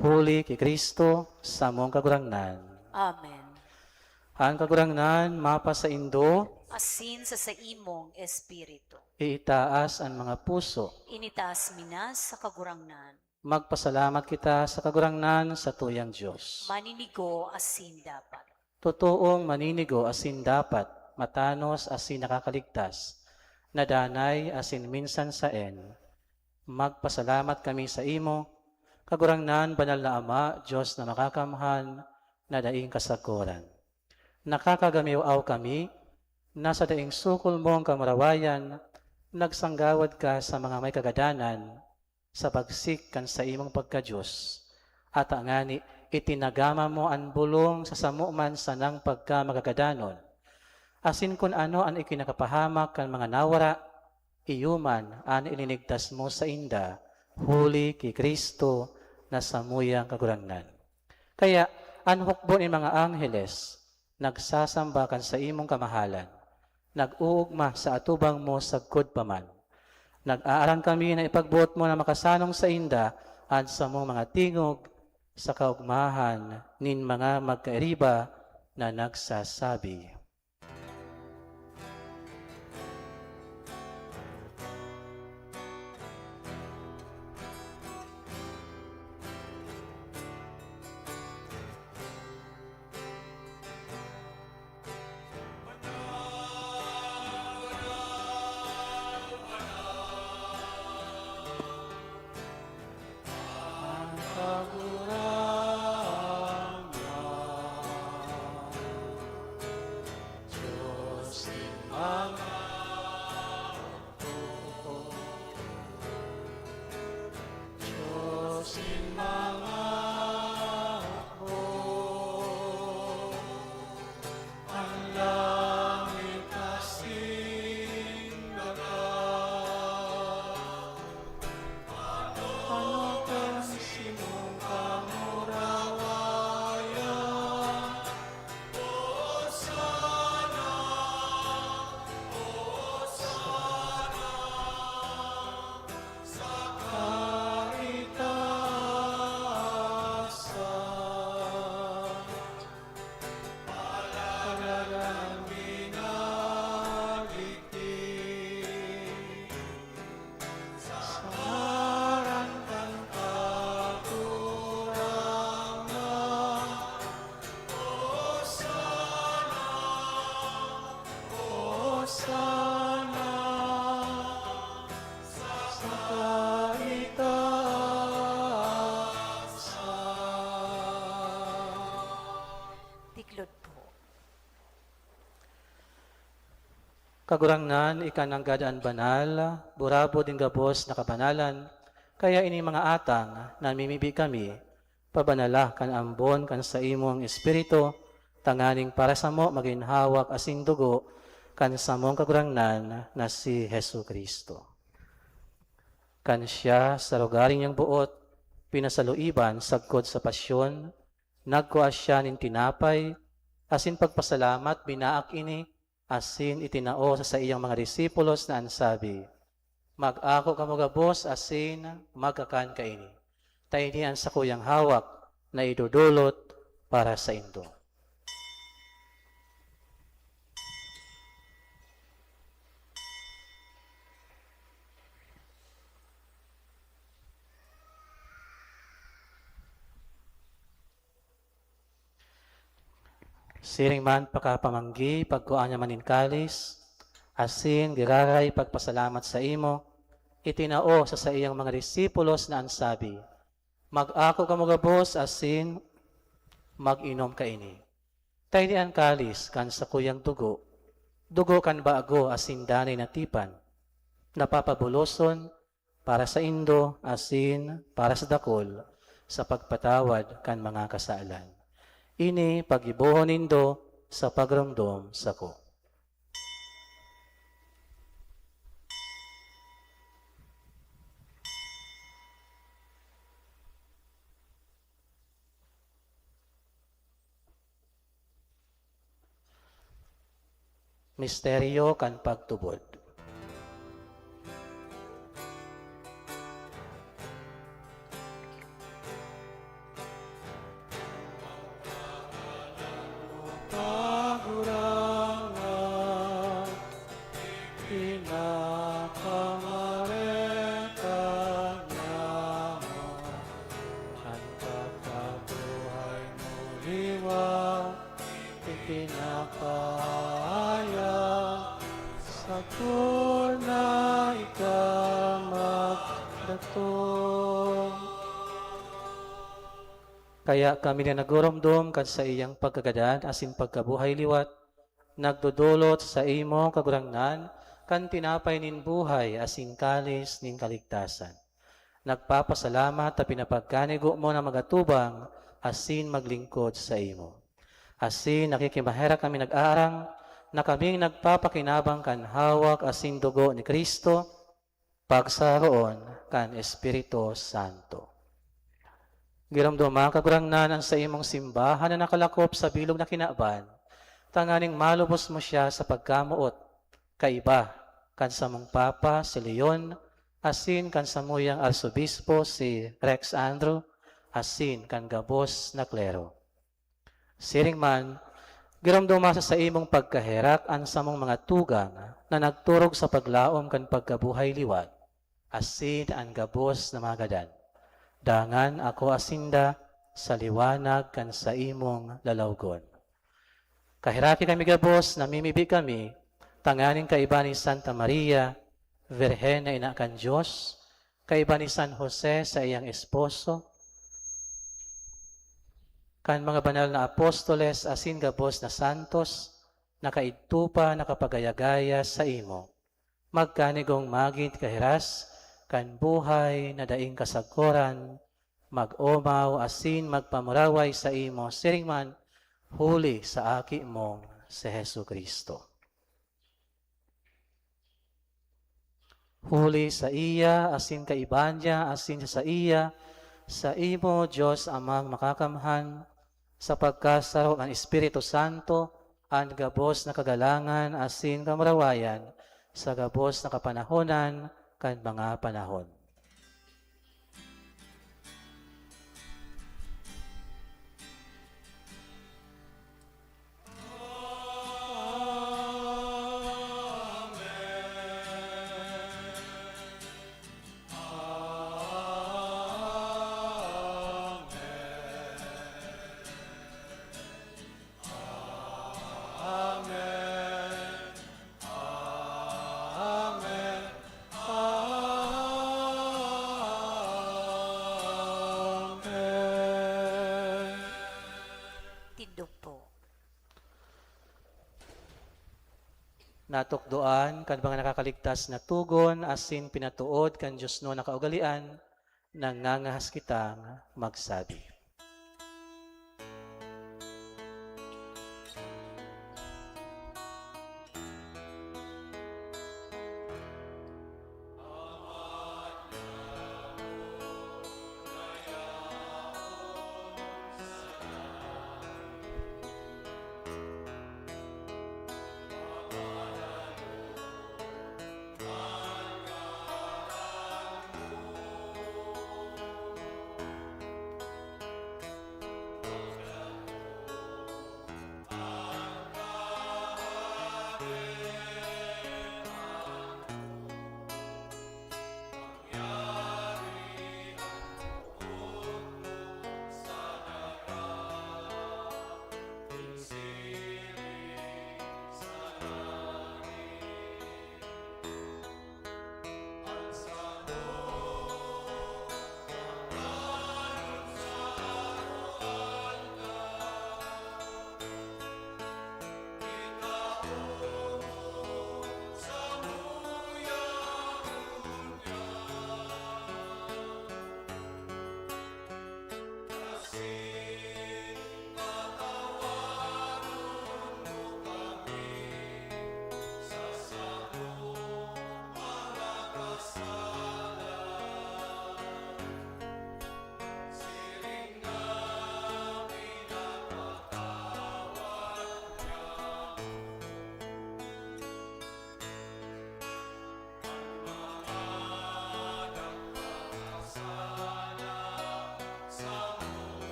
Huli ki Kristo, sa mong kagurangnan. Amen. Ang kagurangnan, mapa sa indo, Asin sa imong espiritu. iitaas ang mga puso. Initaas minas sa kagurangnan. Magpasalamat kita sa kagurangnan sa tuyang Diyos. Maninigo asin dapat. Totoong maninigo asin dapat, matanos asin nakakaligtas, nadanay asin minsan saen. Magpasalamat kami sa imo, kagurangnan banal na Ama, Diyos na makakamhan, na daing kasakuran. Nakakagamiw kami, nasa daing sukol mo ang kamarawayan, nagsanggawad ka sa mga may kagadanan, sa pagsik kan sa imong pagka-Diyos, at angani itinagama mo ang bulong sa samuman sa nang pagka magagadanon. Asin kun ano ang ikinakapahamak kan mga nawara, iyuman ang ilinigtas mo sa inda, huli ki Kristo na samuyang kagurangnan. Kaya, ang hukbo ni mga angheles, nagsasambakan sa imong kamahalan, nag-uugma sa atubang mo sagkod paman. Nag-aaral kami na ipagbuot mo na makasanong sa inda at sa mong mga tingog sa kaugmahan nin mga magkairiba na nagsasabi. Tiklod po. Kagurangnan, ikanang gadaan banal, burabo din gabos na kabanalan, kaya ini mga atang na mimibi kami, pabanala kan ambon kan sa imong espiritu, tanganing para sa mo maginhawak asing dugo, kan sa mong kagurangnan na si Hesu Kristo. Kan siya sa lugaring niyang buot, pinasaluiban sagkod sa pasyon, nagkuha siya nin tinapay, asin pagpasalamat binaak ini, asin itinao sa iyang mga disipulos na ansabi, mag-ako kamo gabos asin magkakan kaini. Tainian sa kuyang hawak na idudulot para sa indo. Siring man pakapamanggi, pagkuan niya manin kalis, asin giraray pagpasalamat sa imo, itinao sa iyang mga disipulos na ansabi, mag-ako kamo gabos asin mag-inom kaini. Tayo ang kalis kan sa kuyang dugo, dugo kan bago asin danay na tipan, napapabuloson para sa indo asin para sa dakol, sa pagpatawad kan mga kasalan. Ini pagibuhon nindo sa pagrumdum sako. Misteryo kan pagtubod. Pagurangan, pinakamalekang namo, ang pagkabuhay mo liwag, ipinakaya sa tunay ka magdatong. Kaya kami na nagurumdum kad sa iyang pagkagadan asin pagkabuhay liwat, nagdudulot sa imo kagurangnan, kan tinapay nin buhay asin kalis nin kaligtasan. Nagpapasalamat at pinapagkanigo mo na magatubang asin maglingkod sa imo. Asin nakikimahera kami nag-aarang na kaming nagpapakinabang kan hawak asin dugo ni Kristo, pagsaroon kan Espiritu Santo. Giramduma kagurangnan ang sa imong simbahan na nakalakop sa bilog na kinaban, tanganing malubos mo siya sa pagkamuot, kaiba, kan sa mong Papa si Leon, asin kan sa muyang Arsobispo si Rex Andrew, asin kan gabos na klero. Siring man, giramduma sa imong pagkaherak ang sa mong mga tugang na nagturog sa paglaom kan pagkabuhay liwat, asin ang gabos na mga gadan. Dangan ako asinda sa liwanag kan sa imong lalawgon. Kahiraki kami gabos, namimibi kami, tanganing kaiba ni Santa Maria, Virhen na ina kan Diyos, kaiba ni San Jose sa iyang esposo, kan mga banal na apostoles asin gabos na santos, nakaidtupa nakapagayagaya sa imo, magkanigong magid kahiras, kan buhay na daing kasagkoran, mag-omaw asin magpamuraway sa imo, siring man, huli sa aki mong si Hesu Kristo. Huli sa iya, asin kaiban niya, asin sa iya, sa imo Diyos amang makakamhan, sa pagkasaro ng Espiritu Santo, ang gabos na kagalangan, asin kamurawayan, sa gabos na kapanahonan, kan mga panahon. Tindog po. Natukdoan, kan mga nakakaligtas na tugon, asin pinatuod, kan Diyos no nakaugalian, nangangahas kitang magsabi.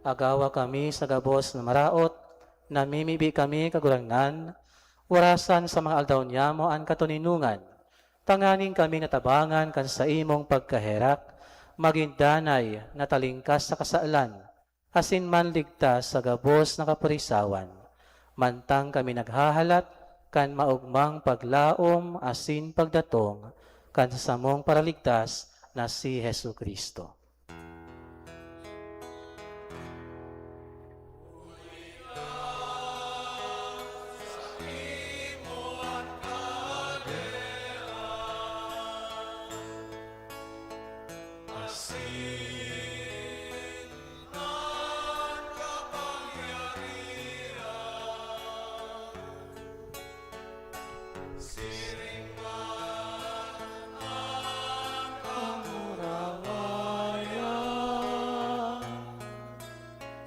Agawa kami sa gabos na maraot, namimibi kami kagurangnan, warasan sa mga aldaw niya mo ang katuninungan. Tanganing kami natabangan kan sa imong pagkaherak, magindanay na talingkas sa kasaalan, asin man ligtas sa gabos na kapurisawan. Mantang kami naghahalat, kan maugmang paglaom asin pagdatong, kan samong paraligtas na si Hesu Kristo.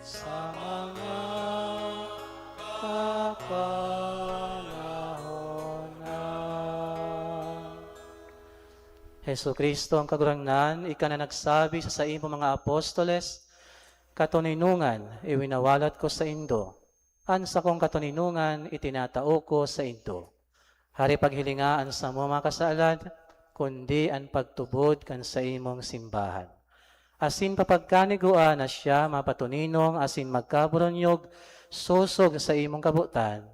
Sa mga kapanahon na. Hesu Kristo ang kagurangnan, ika na nagsabi sa imo mga apostoles, katuninungan iwinawalat ko sa indo, ansa kong katuninungan itinatao ko sa indo. Hari paghilingaan sa mo mga kasalan, kundi ang pagtubod kan sa imong simbahan. Asin papagkaniguan na siya mapatuninong asin magkaburonyog susog sa imong kabutan,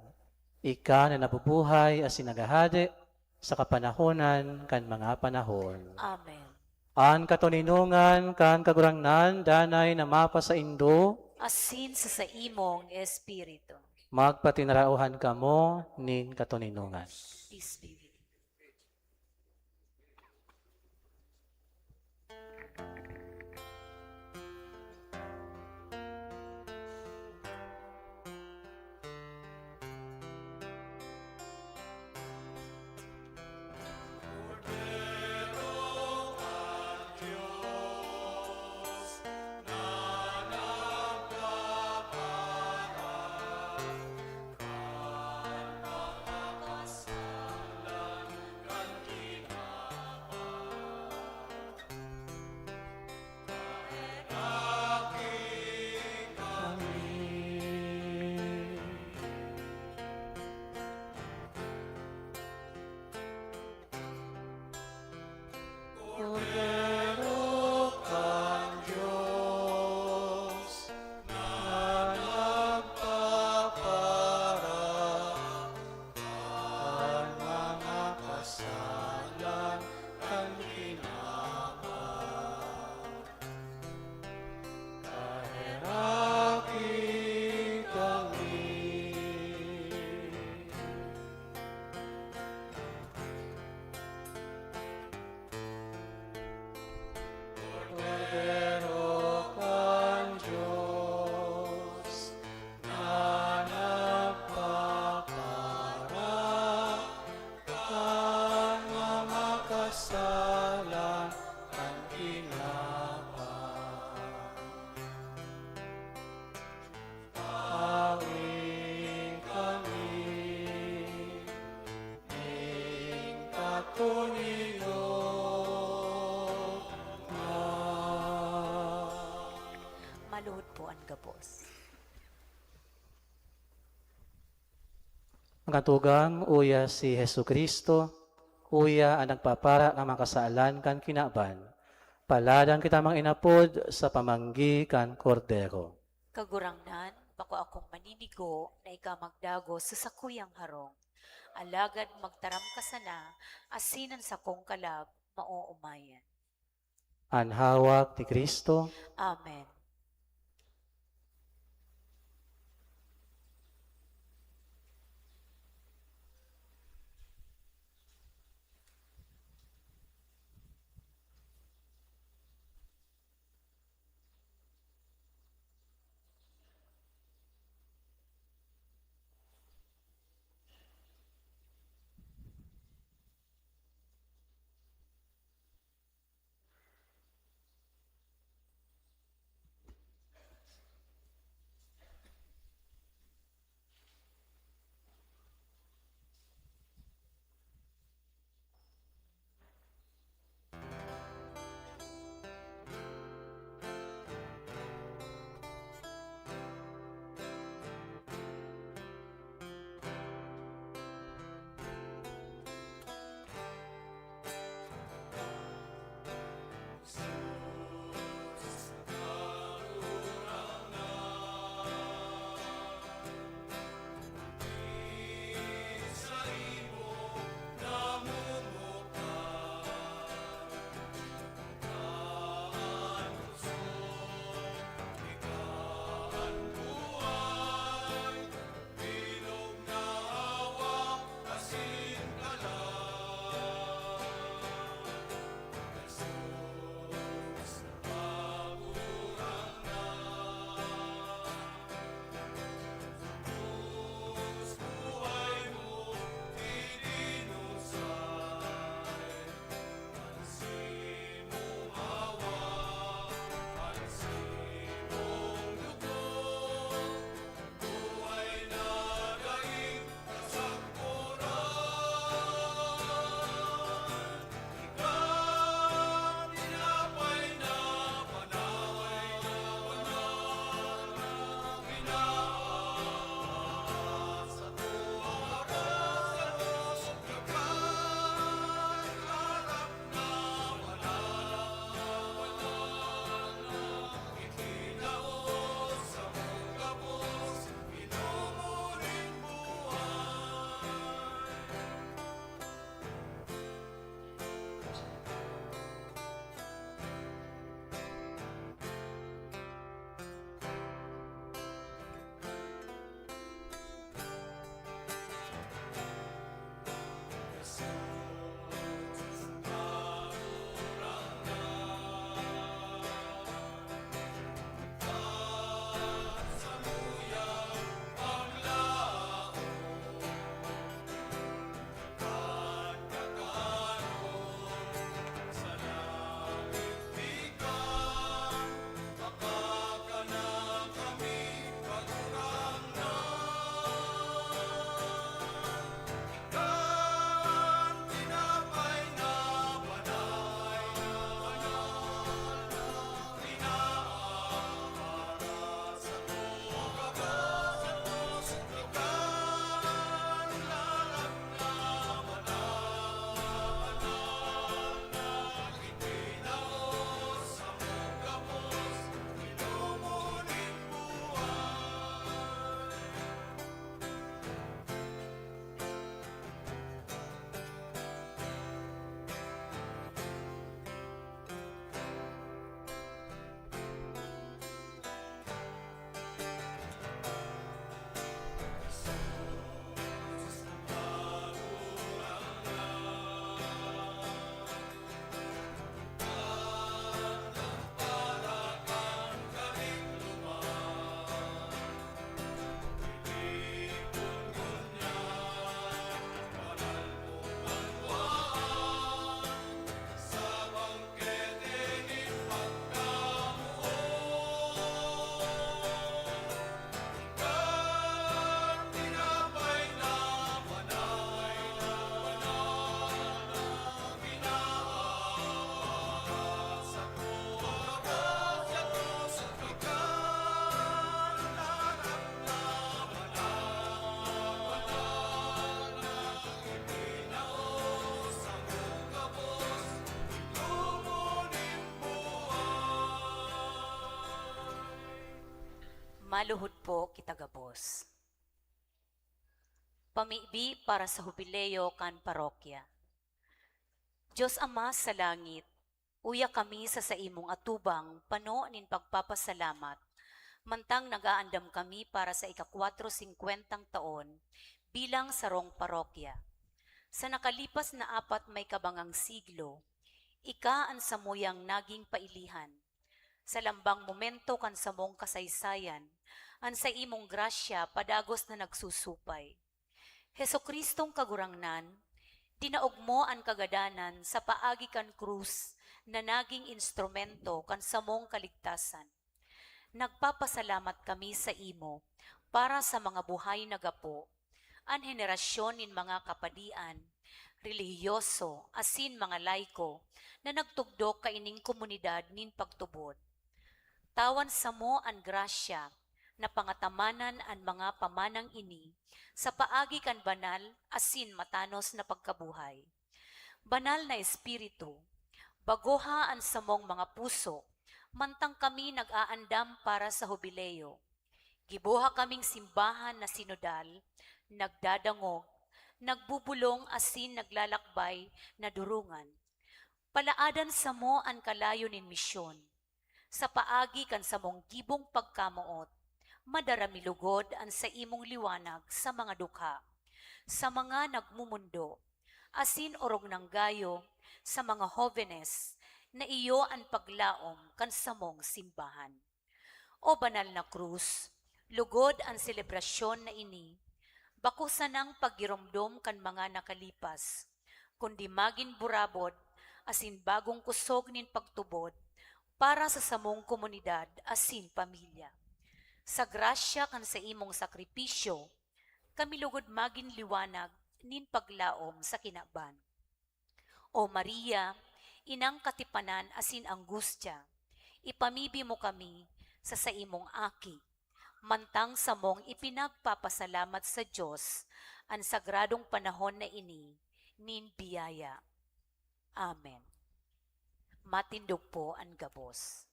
ika na nabubuhay asin nagahadi sa kapanahonan kan mga panahon. Amen. Ang katuninungan kan kagurangnan danay na mapa sa indo, Asin sa imong espiritu. magpatinarauhan kamo nin katuninungan. Peace be with you. Cordero kan Diyos na nagpapara kan mga kasalan kan kinapa. Kaheraki kami. Cordero kan Diyos na nagpapara kan mga kasalan kan kinapa. Awing kami ning katuninong Maluhod po ang gabos. Ang katugang uya si Hesu Kristo, uya ang nagpapara ng mga kasaalan kan kinaban. Paladan kita mang inapod sa pamanggi kan kordero. Kagurangnan, bako akong maninigo na ika magdago sa sakuyang harong. Alagad magtaram ka sana, asinan sa kong kalab, mauumayan. Ang hawak ni Kristo, Amen. Maluhod po kita gabos. Pamibi para sa hubileo kan parokya. Diyos Ama sa langit, uya kami sa imong atubang pano nin pagpapasalamat, mantang nagaandam kami para sa ika-450 taon bilang sarong parokya. Sa nakalipas na 4 may kabangang siglo, ika ang samuyang naging pailihan. Sa lambang momento kan samong kasaysayan, ang sa imong grasya padagos na nagsusupay. Hesukristong kagurangnan, dinaog mo ang kagadanan sa paagi kan krus na naging instrumento kan samong kaligtasan. Nagpapasalamat kami sa imo para sa mga buhay na gapo, ang henerasyon nin mga kapadian, relihiyoso, asin mga laiko na nagtugdok kaining komunidad nin pagtubod. Tawan sa mo ang grasya na pangatamanan ang mga pamanang ini sa paagi kan banal asin matanos na pagkabuhay. Banal na Espiritu, bagoha ang samong mga puso, mantang kami nag-aandam para sa hubileo. Gibuha kaming simbahan na sinodal, nagdadangog, nagbubulong asin naglalakbay na durungan. Palaadan sa mo ang kalayo nin misyon. Sa paagi kan samong gibong pagkamuot, madarami lugod ang sa imong liwanag sa mga dukha, sa mga nagmumundo, asin orog ng gayo, sa mga hovenes, na iyo ang paglaom kan samong simbahan. O banal na krus, lugod ang selebrasyon na ini, bakusan ang paggiromdom kan mga nakalipas, kundi magin burabod, asin bagong kusog nin pagtubod, para sa samong komunidad asin pamilya. Sa grasya kan sa imong sakripisyo, kami lugod magin liwanag nin paglaom sa kinaban. O Maria, inang katipanan asin anggustya, ipamibi mo kami sa imong aki, mantang sa mong ipinagpapasalamat sa Diyos ang sagradong panahon na ini, nin biyaya. Amen. Matindog po ang gabos.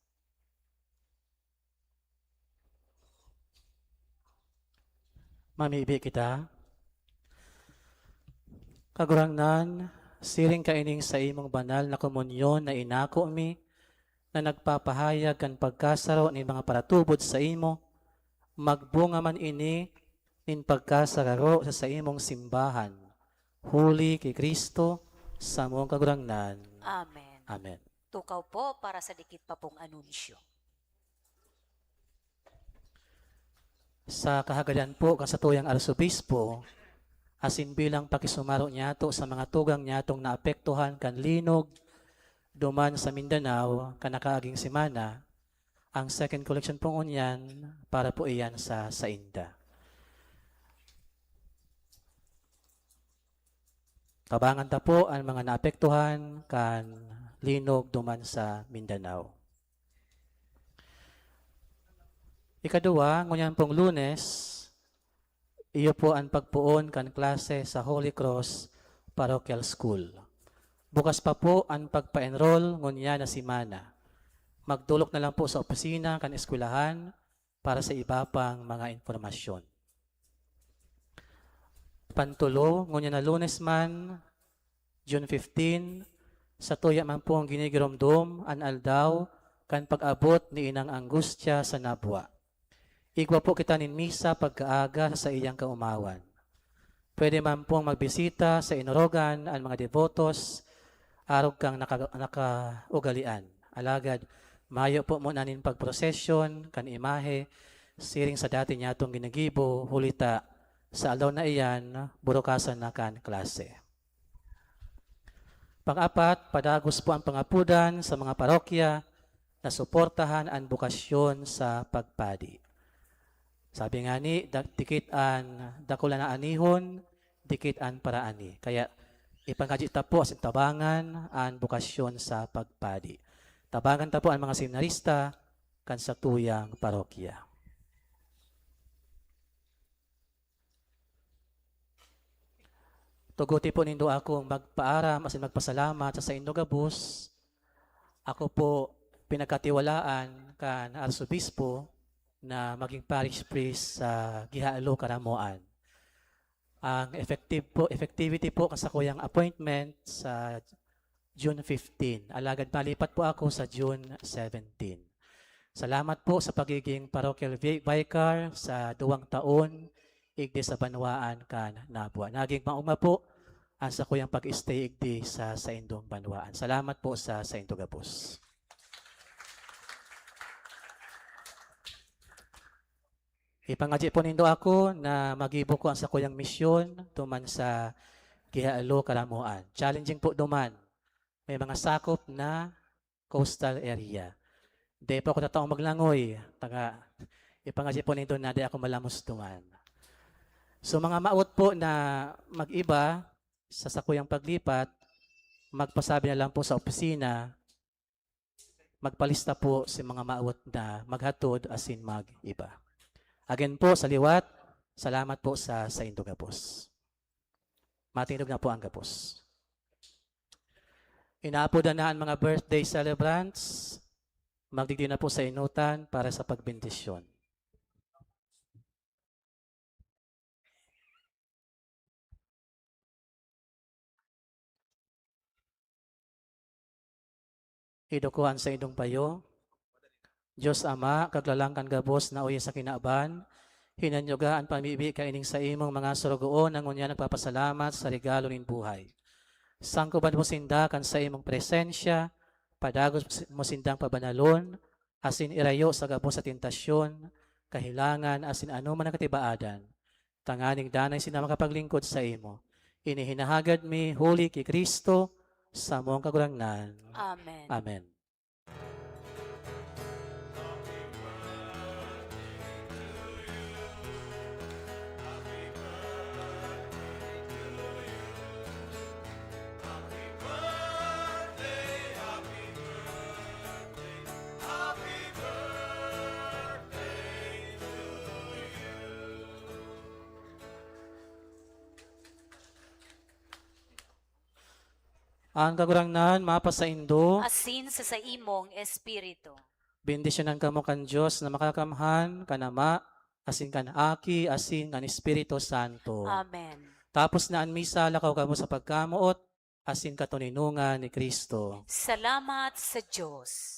Mamibi kita. Kagurangnan, siring kaining sa imong banal na komunyon na inako mi, na nagpapahayag kan pagkasaro ni mga paratubod sa imo, magbunga man ini nin pagkasararo sa imong simbahan. Huli kay Kristo sa mong kagurangnan. Amen. Amen. Tukaw po para sa dikit pa pong anunsyo. Sa kahagalan po kasatuyang arsobispo, asin bilang pakisumaro niyato sa mga tugang niyatong naapektuhan kan linog, duman sa Mindanao, kanakaaging simana, ang second collection pong unyan para po iyan sa Inda. Kabangan ta po ang mga naapektuhan kan linog duman sa Mindanao. Ikaduwa, ngunyan pong Lunes, iyo po ang pagpuon kan klase sa Holy Cross Parochial School. Bukas pa po ang pagpa-enroll ngunya na simana. Magdulok na lang po sa opisina kan eskwelahan para sa iba pang mga informasyon. Pantulo, ngunya na Lunes man, June 15, sa tuya man po ang ginigiromdom, an aldaw, kan pag-abot ni Inang Angustia sa Nabwa. Igwa po kita nin misa pagkaaga sa iyang kaumawan. Pwede man pong magbisita sa Inorogan ang mga devotos, arog kang nakaugalian. Alagad, mayo po muna nin pagprosesyon, kan imahe, siring sa dati niya itong ginagibo, hulita, sa alaw na iyan, burukasan na kan klase. Pang-apat, padagos po ang pangapudan sa mga parokya na suportahan ang bukasyon sa pagpadi. Sabi nga ni, dikit an dakula na anihon, dikit an paraani. Kaya ipangkajit ta po sa tabangan ang bukasyon sa pagpadi. Tabangan ta po ang mga seminarista kan sa tuyang parokya. Tuguti po nindo akong magpaaram asin magpasalamat sa inyong gabos. Ako po pinagkatiwalaan kan arsobispo na maging parish priest sa Gihaalo, Karamoan. Ang effectivity po kasakuyang appointment sa June 15. Alagad malipat po ako sa June 17. Salamat po sa pagiging parochial vicar sa 2 taon, igdi sa Banwaan kan Nabua. Naging mauma po ang sakuyang pag-stay igdi sa Indong Banwaan. Salamat po sa Indong Gabos. Ipangadya po nindo ako na magibo ko ang sakuyang misyon tuman sa Gihaalo, Karamoan. Challenging po duman. May mga sakop na coastal area. Di po ako nataong maglangoy. Ipangadya po nindo na di ako malamos duman. So mga maot po na mag-iba sa sakuyang paglipat, magpasabi na lang po sa opisina, magpalista po si mga maot na maghatod asin mag-iba. Again po, sa liwat, salamat po sa Indong Gabos. Matinog na po ang Gabos. Inaapodan na ang mga birthday celebrants. Magdigdi na po sa inutan para sa pagbendisyon. Idukuhan sa idong payo. Diyos Ama, kaglalangkan Gabos na uya sa kinaaban, hinanyogaan pamibi kaining sa imong mga surugoon ang unya nagpapasalamat sa regalo nin buhay. Sangkuban mo sinda kan sa imong presensya, padagos mo sindang pabanalon, asin irayo sa Gabos sa tentasyon, kahilangan asin ano man ang katibaadan. Tanganing danay sina makapaglingkod sa imo. Inihinahagad mi huli ki Kristo sa mong kagurangnan. Amen. Amen. Ang kagurangnan, mapa sa Indo, Asin sa imong espiritu. bendisyonan kamo kan Diyos na makakamhan, kanama, asin kan Aki, asin kan Espiritu Santo. Amen. Tapos na ang misa, lakaw kamo sa pagkamuot, asin katuninungan ni Kristo. Salamat sa Diyos.